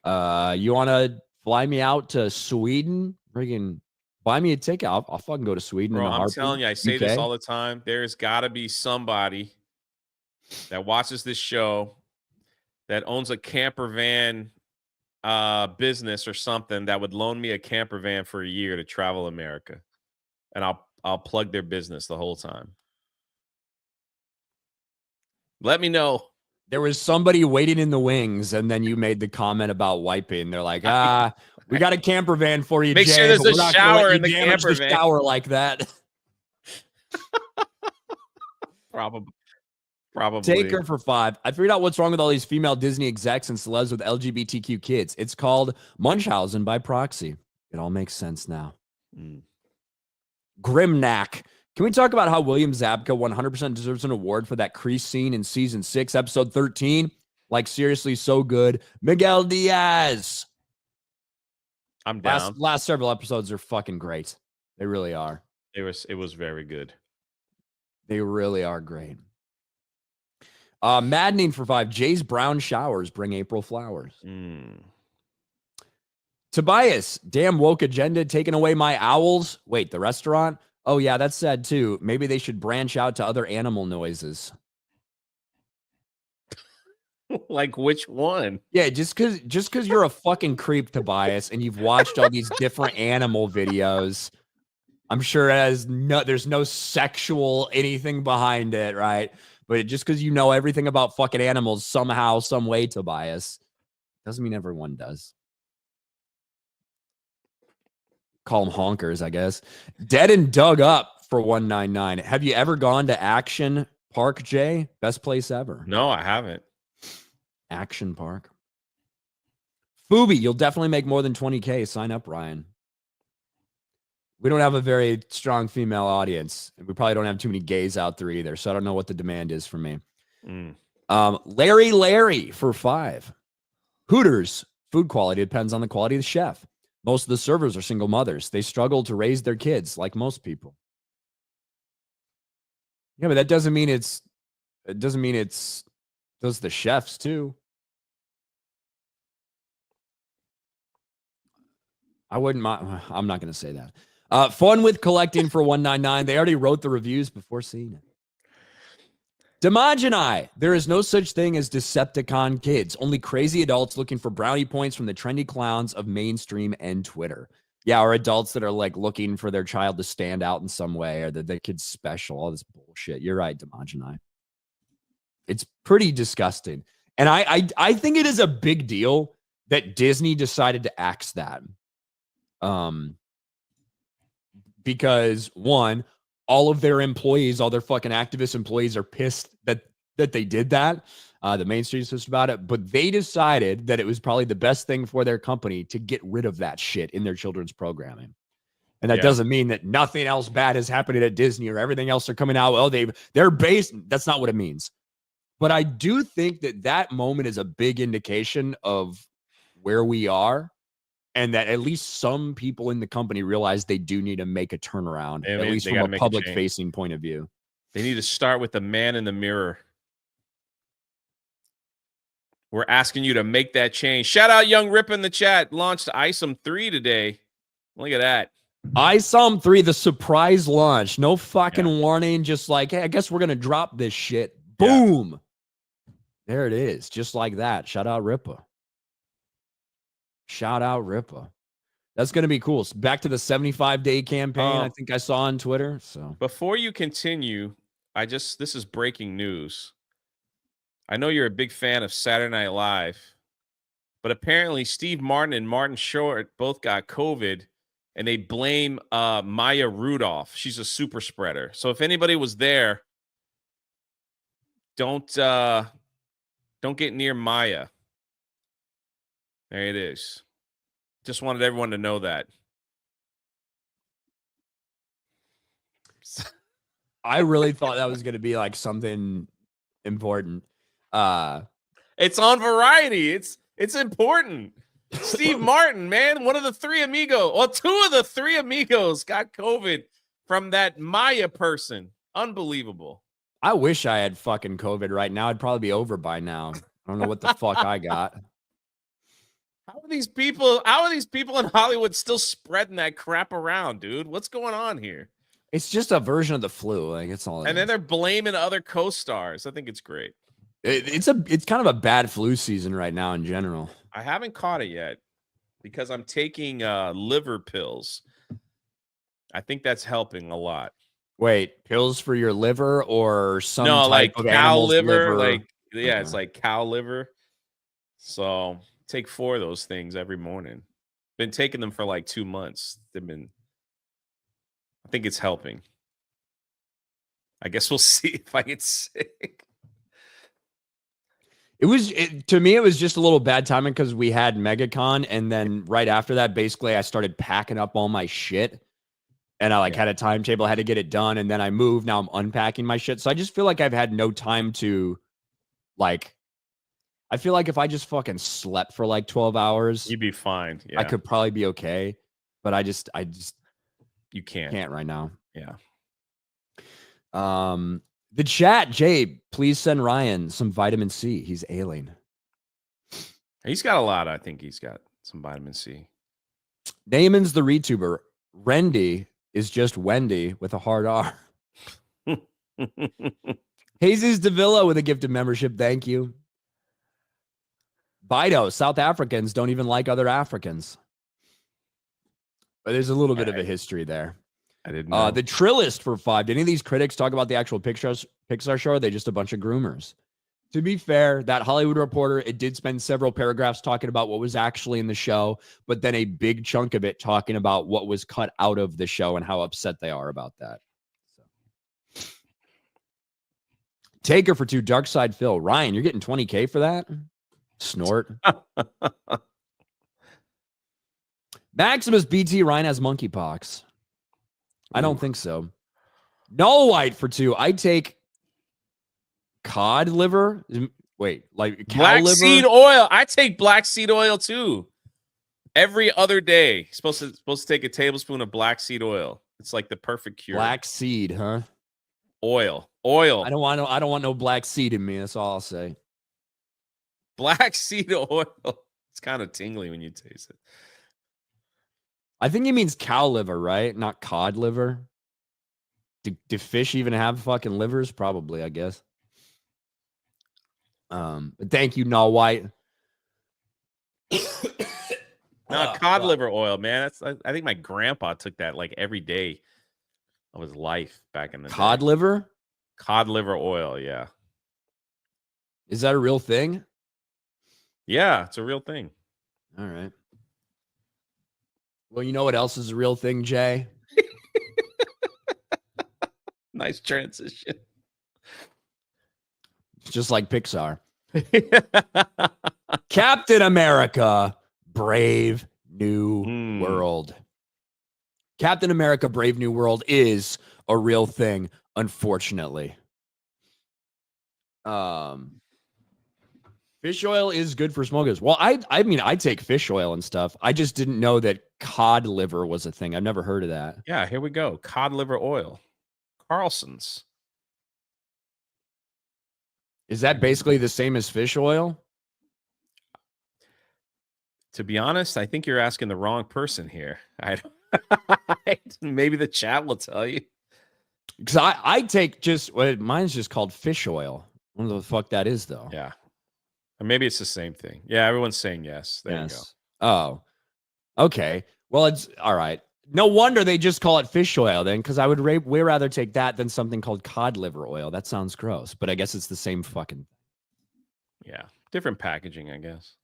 You want to fly me out to Sweden? Freaking buy me a ticket. I'll fucking go to Sweden. Bro, I'm telling you, I say this all the time. There's got to be somebody that watches this show that owns a camper van business or something that would loan me a camper van for a year to travel America. And I'll plug their business the whole time. Let me know. There was somebody waiting in the wings, and then you made the comment about wiping. They're like, we got a camper van for you, Make Jay, sure there's a shower in the camper van. Shower like that. Probably. Taker for 5. I figured out what's wrong with all these female Disney execs and celebs with LGBTQ kids. It's called Munchausen by proxy. It all makes sense now. Grimnack. Can we talk about how William Zabka 100% deserves an award for that crease scene in season 6, episode 13? Like, seriously, so good. Miguel Diaz. I'm down. Last several episodes are fucking great. They really are. It was very good. They really are great. Maddening for 5. Jay's brown showers bring April flowers. Tobias, damn woke agenda taking away my owls. Wait, the restaurant? Oh, yeah, that's sad, too. Maybe they should branch out to other animal noises. Like which one? Yeah, just because you're a fucking creep, Tobias, and you've watched all these different animal videos, I'm sure there's no sexual anything behind it, right? But just because you know everything about fucking animals somehow, some way, Tobias, doesn't mean everyone does. Call them honkers, I guess. Dead and Dug Up for 199. Have you ever gone to Action Park, Jay? Best place ever. No, I haven't. Action Park. Fubi, you'll definitely make more than 20K. Sign up, Ryan. We don't have a very strong female audience. We probably don't have too many gays out there either, so I don't know what the demand is for me. Larry for 5. Hooters food quality depends on the quality of the chef. Most of the servers are single mothers. They struggle to raise their kids like most people. Yeah, but that doesn't mean it's those the chefs too. I wouldn't mind. I'm not going to say that. Fun with collecting for $1.99. They already wrote the reviews before seeing it. Demogeni. There is no such thing as Decepticon kids. Only crazy adults looking for brownie points from the trendy clowns of mainstream and Twitter. Yeah, or adults that are like looking for their child to stand out in some way, or that the kid's special. All this bullshit. You're right, Demogeni. It's pretty disgusting. And I think it is a big deal that Disney decided to axe that. Because one, all of their employees, all their fucking activist employees are pissed that they did that. The mainstream's pissed about it, but they decided that it was probably the best thing for their company to get rid of that shit in their children's programming. And that doesn't mean that nothing else bad is happening at Disney or everything else are coming out. Well, they're based. That's not what it means. But I do think that moment is a big indication of where we are. And that at least some people in the company realize they do need to make a turnaround, at least from a public-facing point of view. They need to start with the man in the mirror. We're asking you to make that change. Shout out Young Rip in the chat. Launched ISOM 3 today. Look at that. ISOM 3, the surprise launch. No fucking warning. Just like, hey, I guess we're going to drop this shit. Boom. There it is. Just like that. Shout out Rippa. Shout out Rippa. That's going to be cool. So back to the 75-day campaign I think I saw on Twitter. So before you continue, this is breaking news. I know you're a big fan of Saturday Night Live, but apparently Steve Martin and Martin Short both got COVID, and they blame Maya Rudolph. She's a super spreader. So if anybody was there, don't get near Maya. There it is. Just wanted everyone to know that. I really thought that was going to be like something important. It's on Variety. It's important. Steve Martin, man, one of the 3 amigos. Well, 2 of the 3 amigos got COVID from that Maya person. Unbelievable. I wish I had fucking COVID right now. I'd probably be over by now. I don't know what the fuck I got. How are these people in Hollywood still spreading that crap around, dude? What's going on here? It's just a version of the flu. Like, it's all. And then they're blaming other co-stars. I think it's great. It's kind of a bad flu season right now in general. I haven't caught it yet because I'm taking liver pills. I think that's helping a lot. Wait, pills for your liver or some type like of cow liver? Like, yeah, It's like cow liver. So take 4 of those things every morning. Been taking them for like 2 months. I think it's helping. I guess we'll see if I get sick. To me, it was just a little bad timing because we had MegaCon, and then right after that, basically, I started packing up all my shit, and I had a timetable, I had to get it done, and then I moved. Now I'm unpacking my shit, so I just feel like I've had no time to, I feel like if I just fucking slept for like 12 hours, you'd be fine. Yeah. I could probably be okay, but I just you can't right now. Yeah. The chat, Jay, please send Ryan some vitamin C. He's ailing. He's got a lot. I think he's got some vitamin C. Damon's the ReTuber. Rendy is just Wendy with a hard R. Jesus Davila with a gifted membership. Thank you. Bido, South Africans don't even like other Africans. But there's a little bit of a history there. I didn't know. The Trillist for 5. Did any of these critics talk about the actual Pixar show? Or are they just a bunch of groomers? To be fair, that Hollywood Reporter, it did spend several paragraphs talking about what was actually in the show, but then a big chunk of it talking about what was cut out of the show and how upset they are about that. So. Taker for 2, Dark Side Phil. Ryan, you're getting 20K for that? Snort. Maximus BT, Ryan has monkeypox. I don't think so. No White for 2. I take cod liver. Wait, like cow Black liver? seed oil. I take black seed oil too. Every other day. Supposed to take a tablespoon of black seed oil. It's like the perfect cure. Black seed, huh? Oil. I don't want no black seed in me. That's all I'll say. Black seed oil. It's kind of tingly when you taste it. I think he means cow liver, right? Not cod liver. Do fish even have fucking livers? Probably, I guess. But thank you, Null White. No, cod liver oil, man. I think my grandpa took that like every day of his life back in the cod day. liver? Cod liver oil, yeah. Is that a real thing? Yeah, it's a real thing. All right. Well, you know what else is a real thing, Jay? Nice transition. It's just like Pixar. Captain America, Brave New World. Captain America, Brave New World is a real thing, unfortunately. Fish oil is good for smokers. Well, I mean, I take fish oil and stuff. I just didn't know that cod liver was a thing. I've never heard of that. Yeah, here we go. Cod liver oil. Carlson's. Is that basically the same as fish oil? To be honest, I think you're asking the wrong person here. Maybe the chat will tell you. Because I take mine's just called fish oil. I don't know what the fuck that is, though. Yeah. Or maybe it's the same thing. Yeah, everyone's saying yes. There you go. Oh, okay. Well, it's all right. No wonder they just call it fish oil then, because I would way rather take that than something called cod liver oil. That sounds gross, but I guess it's the same fucking. Yeah, different packaging, I guess.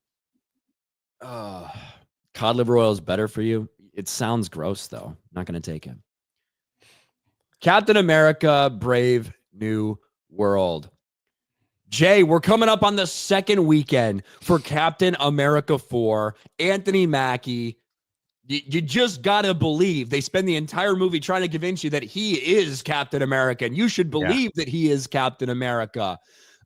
Cod liver oil is better for you. It sounds gross, though. Not going to take it. Captain America, Brave New World. Jay, we're coming up on the second weekend for Captain America 4. Anthony Mackie, you just got to believe they spend the entire movie trying to convince you that he is Captain America, and you should believe that he is Captain America.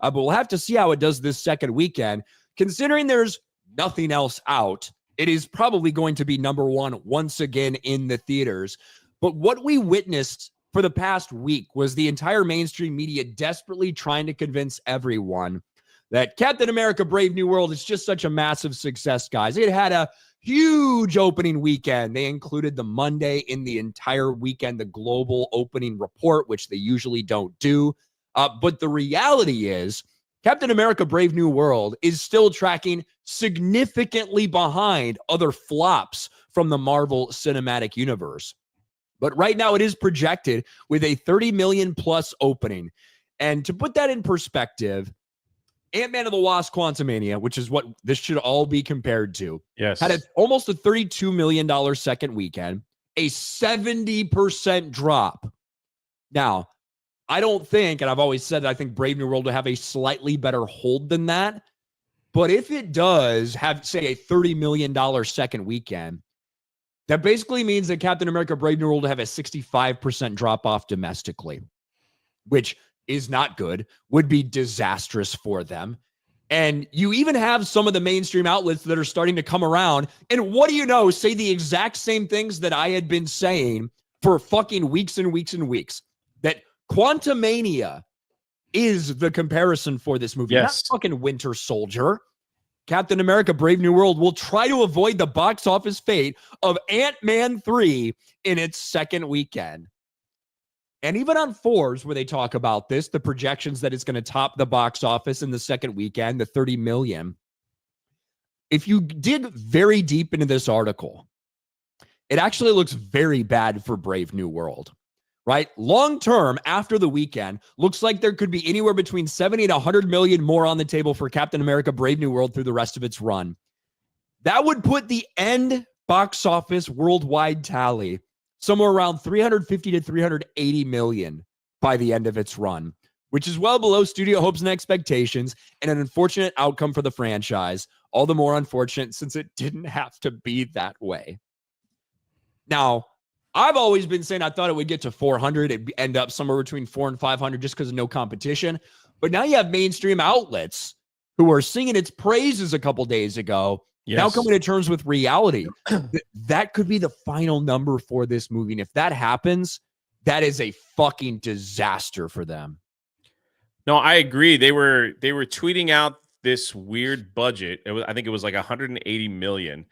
But we'll have to see how it does this second weekend. Considering there's nothing else out, it is probably going to be number one once again in the theaters. But what we witnessed for the past week was the entire mainstream media desperately trying to convince everyone that Captain America Brave New World is just such a massive success, guys. It had a huge opening weekend. They included the Monday in the entire weekend, the global opening report, which they usually don't do. But the reality is Captain America Brave New World is still tracking significantly behind other flops from the Marvel Cinematic Universe. But right now it is projected with a 30 million plus opening. And to put that in perspective, Ant-Man and the Wasp Quantumania, which is what this should all be compared to, had almost a $32 million second weekend, a 70% drop. Now, I don't think, and I've always said that I think Brave New World will have a slightly better hold than that. But if it does have, say, a $30 million second weekend, that basically means that Captain America Brave New World will have a 65% drop off domestically, which is not good, would be disastrous for them. And you even have some of the mainstream outlets that are starting to come around. And what do you know, say the exact same things that I had been saying for fucking weeks and weeks and weeks. That Quantumania is the comparison for this movie. Not fucking Winter Soldier. Captain America Brave New World will try to avoid the box office fate of Ant-Man 3 in its second weekend. And even on Forbes, where they talk about this, the projections that it's going to top the box office in the second weekend, the 30 million. If you dig very deep into this article, it actually looks very bad for Brave New World. Right? Long term, after the weekend, looks like there could be anywhere between 70 and 100 million more on the table for Captain America Brave New World through the rest of its run. That would put the end box office worldwide tally somewhere around 350 to 380 million by the end of its run, which is well below studio hopes and expectations and an unfortunate outcome for the franchise. All the more unfortunate since it didn't have to be that way. Now, I've always been saying I thought it would get to 400. It'd end up somewhere between 400 and 500 just because of no competition. But now you have mainstream outlets who are singing its praises a couple days ago, now coming to terms with reality. That could be the final number for this movie. And if that happens, that is a fucking disaster for them. No, I agree. They were tweeting out this weird budget. I think it was like 180 million.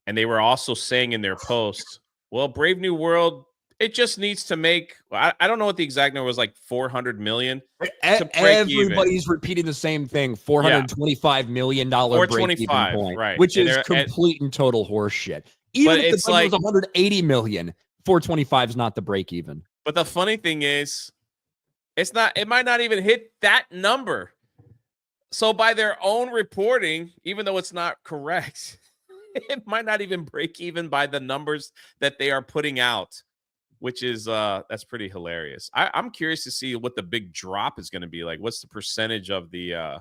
And they were also saying in their post, well, Brave New World, it just needs to make, I don't know what the exact number was, like 400 million. Everybody's repeating the same thing. $425 million break-even point, right? Which is complete and total horseshit. Even if the budget was 180 million, 425 is not the break-even. But the funny thing is, it might not even hit that number. So by their own reporting, even though it's not correct, it might not even break even by the numbers that they are putting out, which is that's pretty hilarious. I'm curious to see what the big drop is going to be like. What's the percentage of the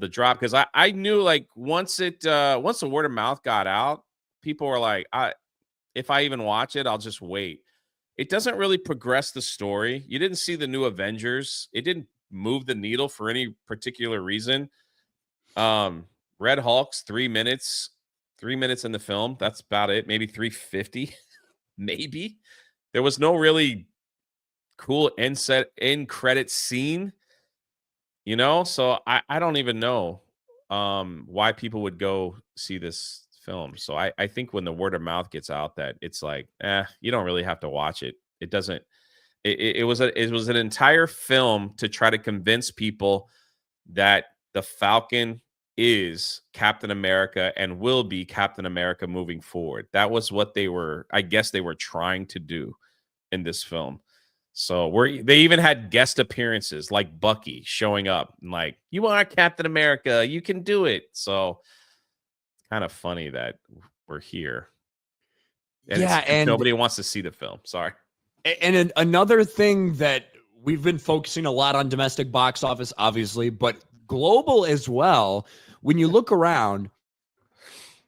drop? Because I knew, like, once the word of mouth got out, people were like, if I even watch it, I'll just wait. It doesn't really progress the story. You didn't see the new Avengers. It didn't move the needle for any particular reason. Red Hulk's 3 minutes in the film. That's about it. Maybe 350. Maybe. There was no really cool end credit scene, you know? So I don't even know why people would go see this film. So I think when the word of mouth gets out that it's like, you don't really have to watch it. It doesn't. It was an entire film to try to convince people that the Falcon is Captain America and will be Captain America moving forward. That was what I guess they were trying to do in this film. So they even had guest appearances like Bucky showing up and like, you are Captain America, you can do it. So it's kind of funny that we're here. And nobody wants to see the film. Sorry. And another thing that we've been focusing a lot on domestic box office, obviously, but global as well. When you look around,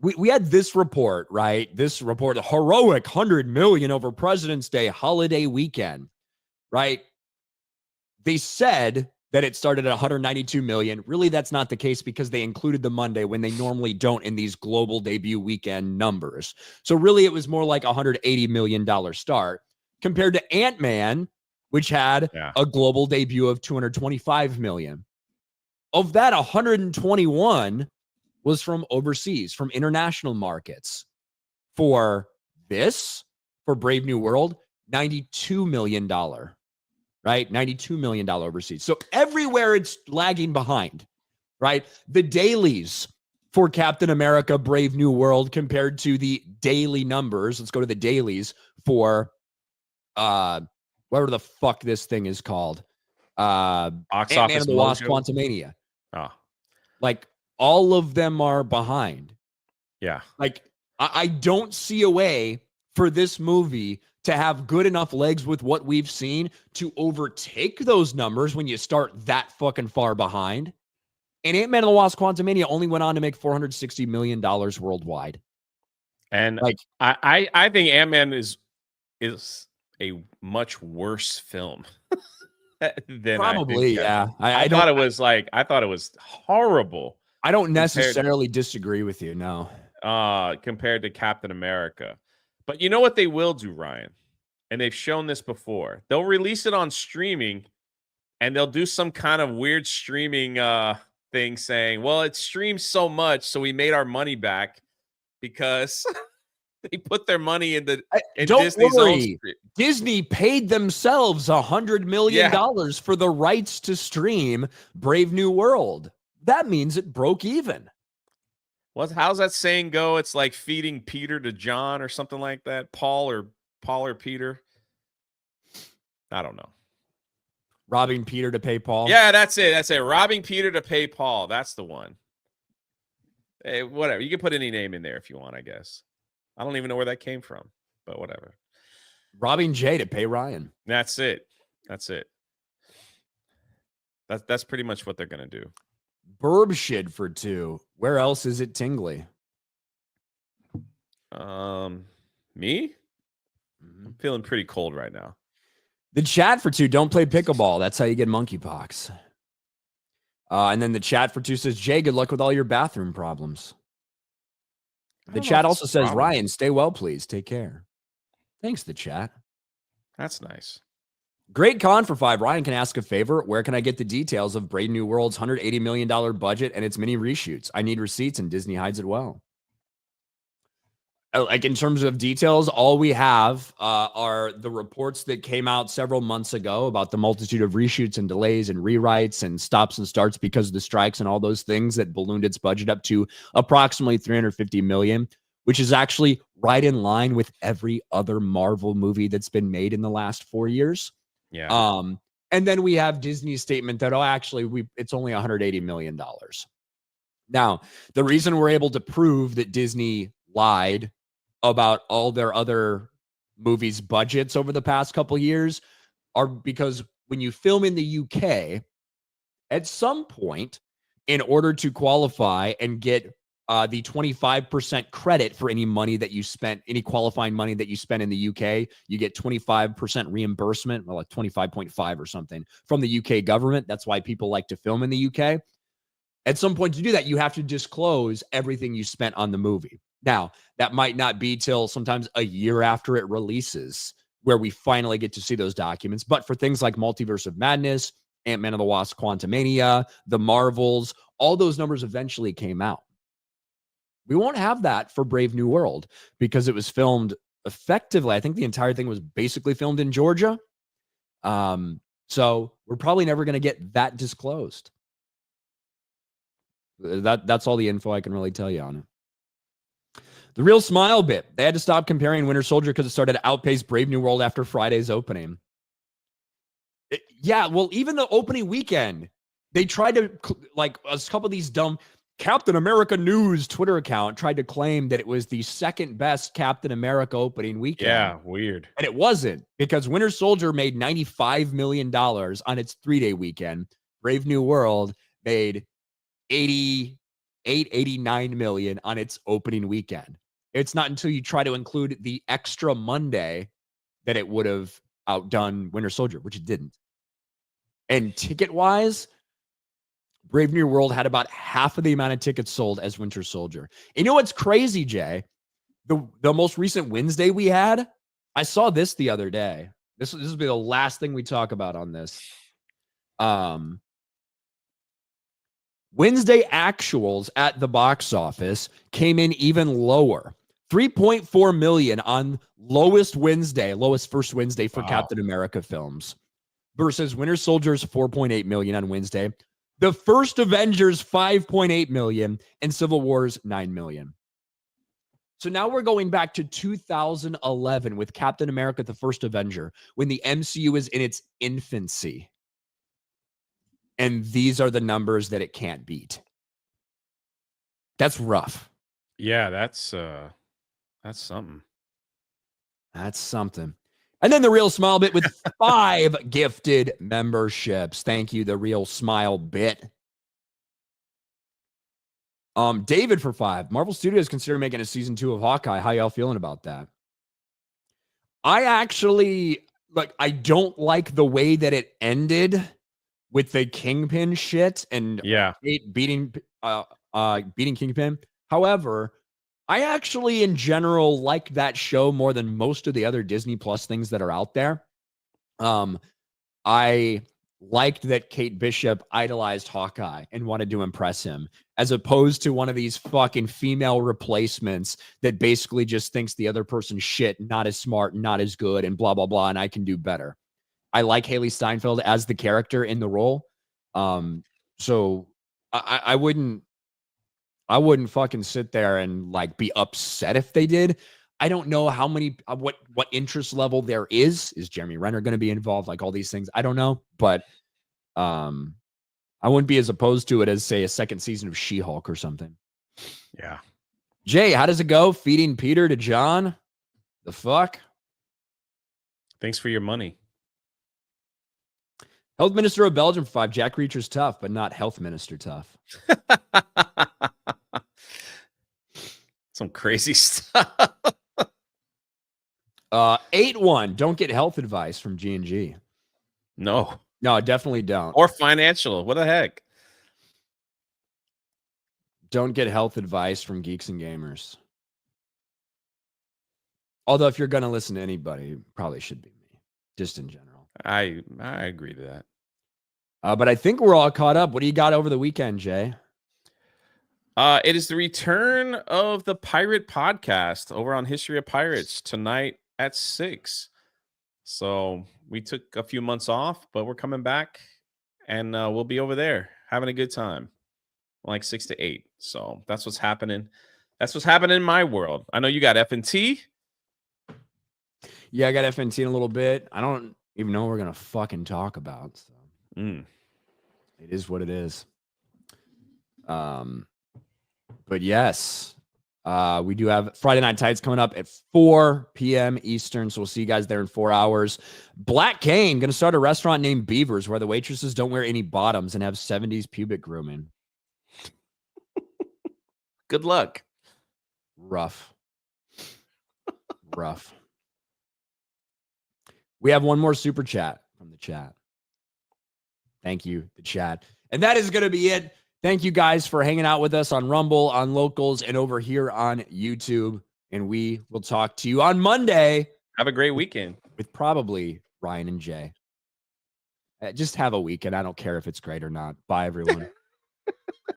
we had this report, right? This report, the heroic 100 million over President's Day holiday weekend, right? They said that it started at 192 million. Really, that's not the case because they included the Monday when they normally don't in these global debut weekend numbers. So really, it was more like $180 million start compared to Ant-Man, which had a global debut of 225 million. Of that, 121 was from overseas, from international markets. For Brave New World, $92 million, right? $92 million overseas. So everywhere it's lagging behind, right? The dailies for Captain America, Brave New World compared to the daily numbers. Let's go to the dailies for whatever the fuck this thing is called. Ant-Man and the Wasp Quantumania. Like, all of them are behind. Yeah. Like, I don't see a way for this movie to have good enough legs with what we've seen to overtake those numbers when you start that fucking far behind. And Ant-Man and the Wasp Quantumania only went on to make $460 million worldwide. And like, I think Ant-Man is a much worse film than probably. Yeah. I thought it was horrible. I don't necessarily disagree with you. No. Compared to Captain America. But you know what they will do, Ryan? And they've shown this before. They'll release it on streaming and they'll do some kind of weird streaming thing saying, well, it streams so much, so we made our money back because they put their money in Disney's own. Disney paid themselves $100 million for the rights to stream Brave New World. That means it broke even. How's that saying go? It's like feeding Peter to John or something like that. Paul or Peter. I don't know. Robbing Peter to pay Paul. Yeah, that's it. Robbing Peter to pay Paul. That's the one. Hey, whatever. You can put any name in there if you want, I guess. I don't even know where that came from, but whatever. Robbing Jay to pay Ryan. That's it. That's pretty much what they're going to do. Burb shit for 2. Where else is it tingly? Me? I'm feeling pretty cold right now. The chat for 2. Don't play pickleball. That's how you get monkeypox. And then the chat for 2 says, Jay, good luck with all your bathroom problems. The chat also says, Ryan, stay well, please. Take care. Thanks, the chat. That's nice. Great con for 5. Ryan can ask a favor. Where can I get the details of Brave New World's $180 million budget and its mini reshoots? I need receipts, and Disney hides it well. Like, in terms of details, all we have are the reports that came out several months ago about the multitude of reshoots and delays and rewrites and stops and starts because of the strikes and all those things that ballooned its budget up to approximately $350 million, which is actually right in line with every other Marvel movie that's been made in the last 4 years. Yeah. And then we have Disney's statement that, it's only $180 million. Now, the reason we're able to prove that Disney lied about all their other movies' budgets over the past couple of years are because when you film in the UK, at some point, in order to qualify and get the 25% credit for any money that you spent, any qualifying money that you spent in the UK, you get 25% reimbursement, like 25.5 or something from the UK government. That's why people like to film in the UK. At some point to do that, you have to disclose everything you spent on the movie. Now, that might not be till sometimes a year after it releases where we finally get to see those documents. But for things like Multiverse of Madness, Ant-Man and the Wasp, Quantumania, The Marvels, all those numbers eventually came out. We won't have that for Brave New World because it was filmed effectively. I think the entire thing was basically filmed in Georgia. So we're probably never going to get that disclosed. That's all the info I can really tell you on it. The real smile bit. They had to stop comparing Winter Soldier because it started to outpace Brave New World after Friday's opening. Even the opening weekend, they tried to, like, a couple of these dumb Captain America News Twitter account tried to claim that it was the second best Captain America opening weekend. Yeah, weird. And it wasn't, because Winter Soldier made $95 million on its 3-day weekend. Brave New World made $89 million on its opening weekend. It's not until you try to include the extra Monday that it would have outdone Winter Soldier, which it didn't. And ticket-wise, Brave New World had about half of the amount of tickets sold as Winter Soldier. And you know what's crazy, Jay? The most recent Wednesday we had, I saw this the other day. This will be the last thing we talk about on this. Wednesday actuals at the box office came in even lower. 3.4 million on lowest first Wednesday for Captain America films, versus Winter Soldier's 4.8 million on Wednesday. The first Avengers 5.8 million and Civil War's 9 million. So now we're going back to 2011 with Captain America, the First Avenger, when the MCU is in its infancy. And these are the numbers that it can't beat. That's rough. Yeah, that's something. That's something. And then the Real Smile Bit with 5 gifted memberships. Thank you, the Real Smile Bit. David for 5. Marvel Studios consider making a season 2 of Hawkeye. How y'all feeling about that? I actually, I don't like the way that it ended with the Kingpin shit and beating Kingpin. However, I actually, in general, like that show more than most of the other Disney Plus things that are out there. I liked that Kate Bishop idolized Hawkeye and wanted to impress him, as opposed to one of these fucking female replacements that basically just thinks the other person's shit, not as smart, not as good, and blah, blah, blah, and I can do better. I like Haley Steinfeld as the character in the role. So I wouldn't fucking sit there and be upset if they did. I don't know how many, what interest level there is. Is Jeremy Renner going to be involved? All these things. I don't know, but I wouldn't be as opposed to it as, say, a second season of She-Hulk or something. Yeah. Jay, how does it go? Feeding Peter to John? The fuck? Thanks for your money. Health Minister of Belgium for 5. Jack Reacher's tough, but not Health Minister tough. Some crazy stuff. 8-1. Don't get health advice from G&G. No, I definitely don't. Or financial. What the heck? Don't get health advice from Geeks and Gamers. Although if you're going to listen to anybody, it probably should be me, just in general. I agree to that. But I think we're all caught up. What do you got over the weekend, Jay? It is the return of the Pirate Podcast over on History of Pirates tonight at 6. So we took a few months off, but we're coming back, and we'll be over there having a good time, like 6 to 8. So that's what's happening. That's what's happening in my world. I know you got F&T. Yeah, I got FNT in a little bit. I don't even know what we're going to fucking talk about. So. It is what it is. But yes, we do have Friday Night Tights coming up at 4 p.m. Eastern. So we'll see you guys there in 4 hours. Black Cane going to start a restaurant named Beavers where the waitresses don't wear any bottoms and have 70s pubic grooming. Good luck. Rough. Rough. We have one more super chat from the chat. Thank you, the chat. And that is going to be it. Thank you guys for hanging out with us on Rumble, on Locals, and over here on YouTube. And we will talk to you on Monday. Have a great weekend. With probably Ryan and Jay. Just have a weekend. I don't care if it's great or not. Bye, everyone.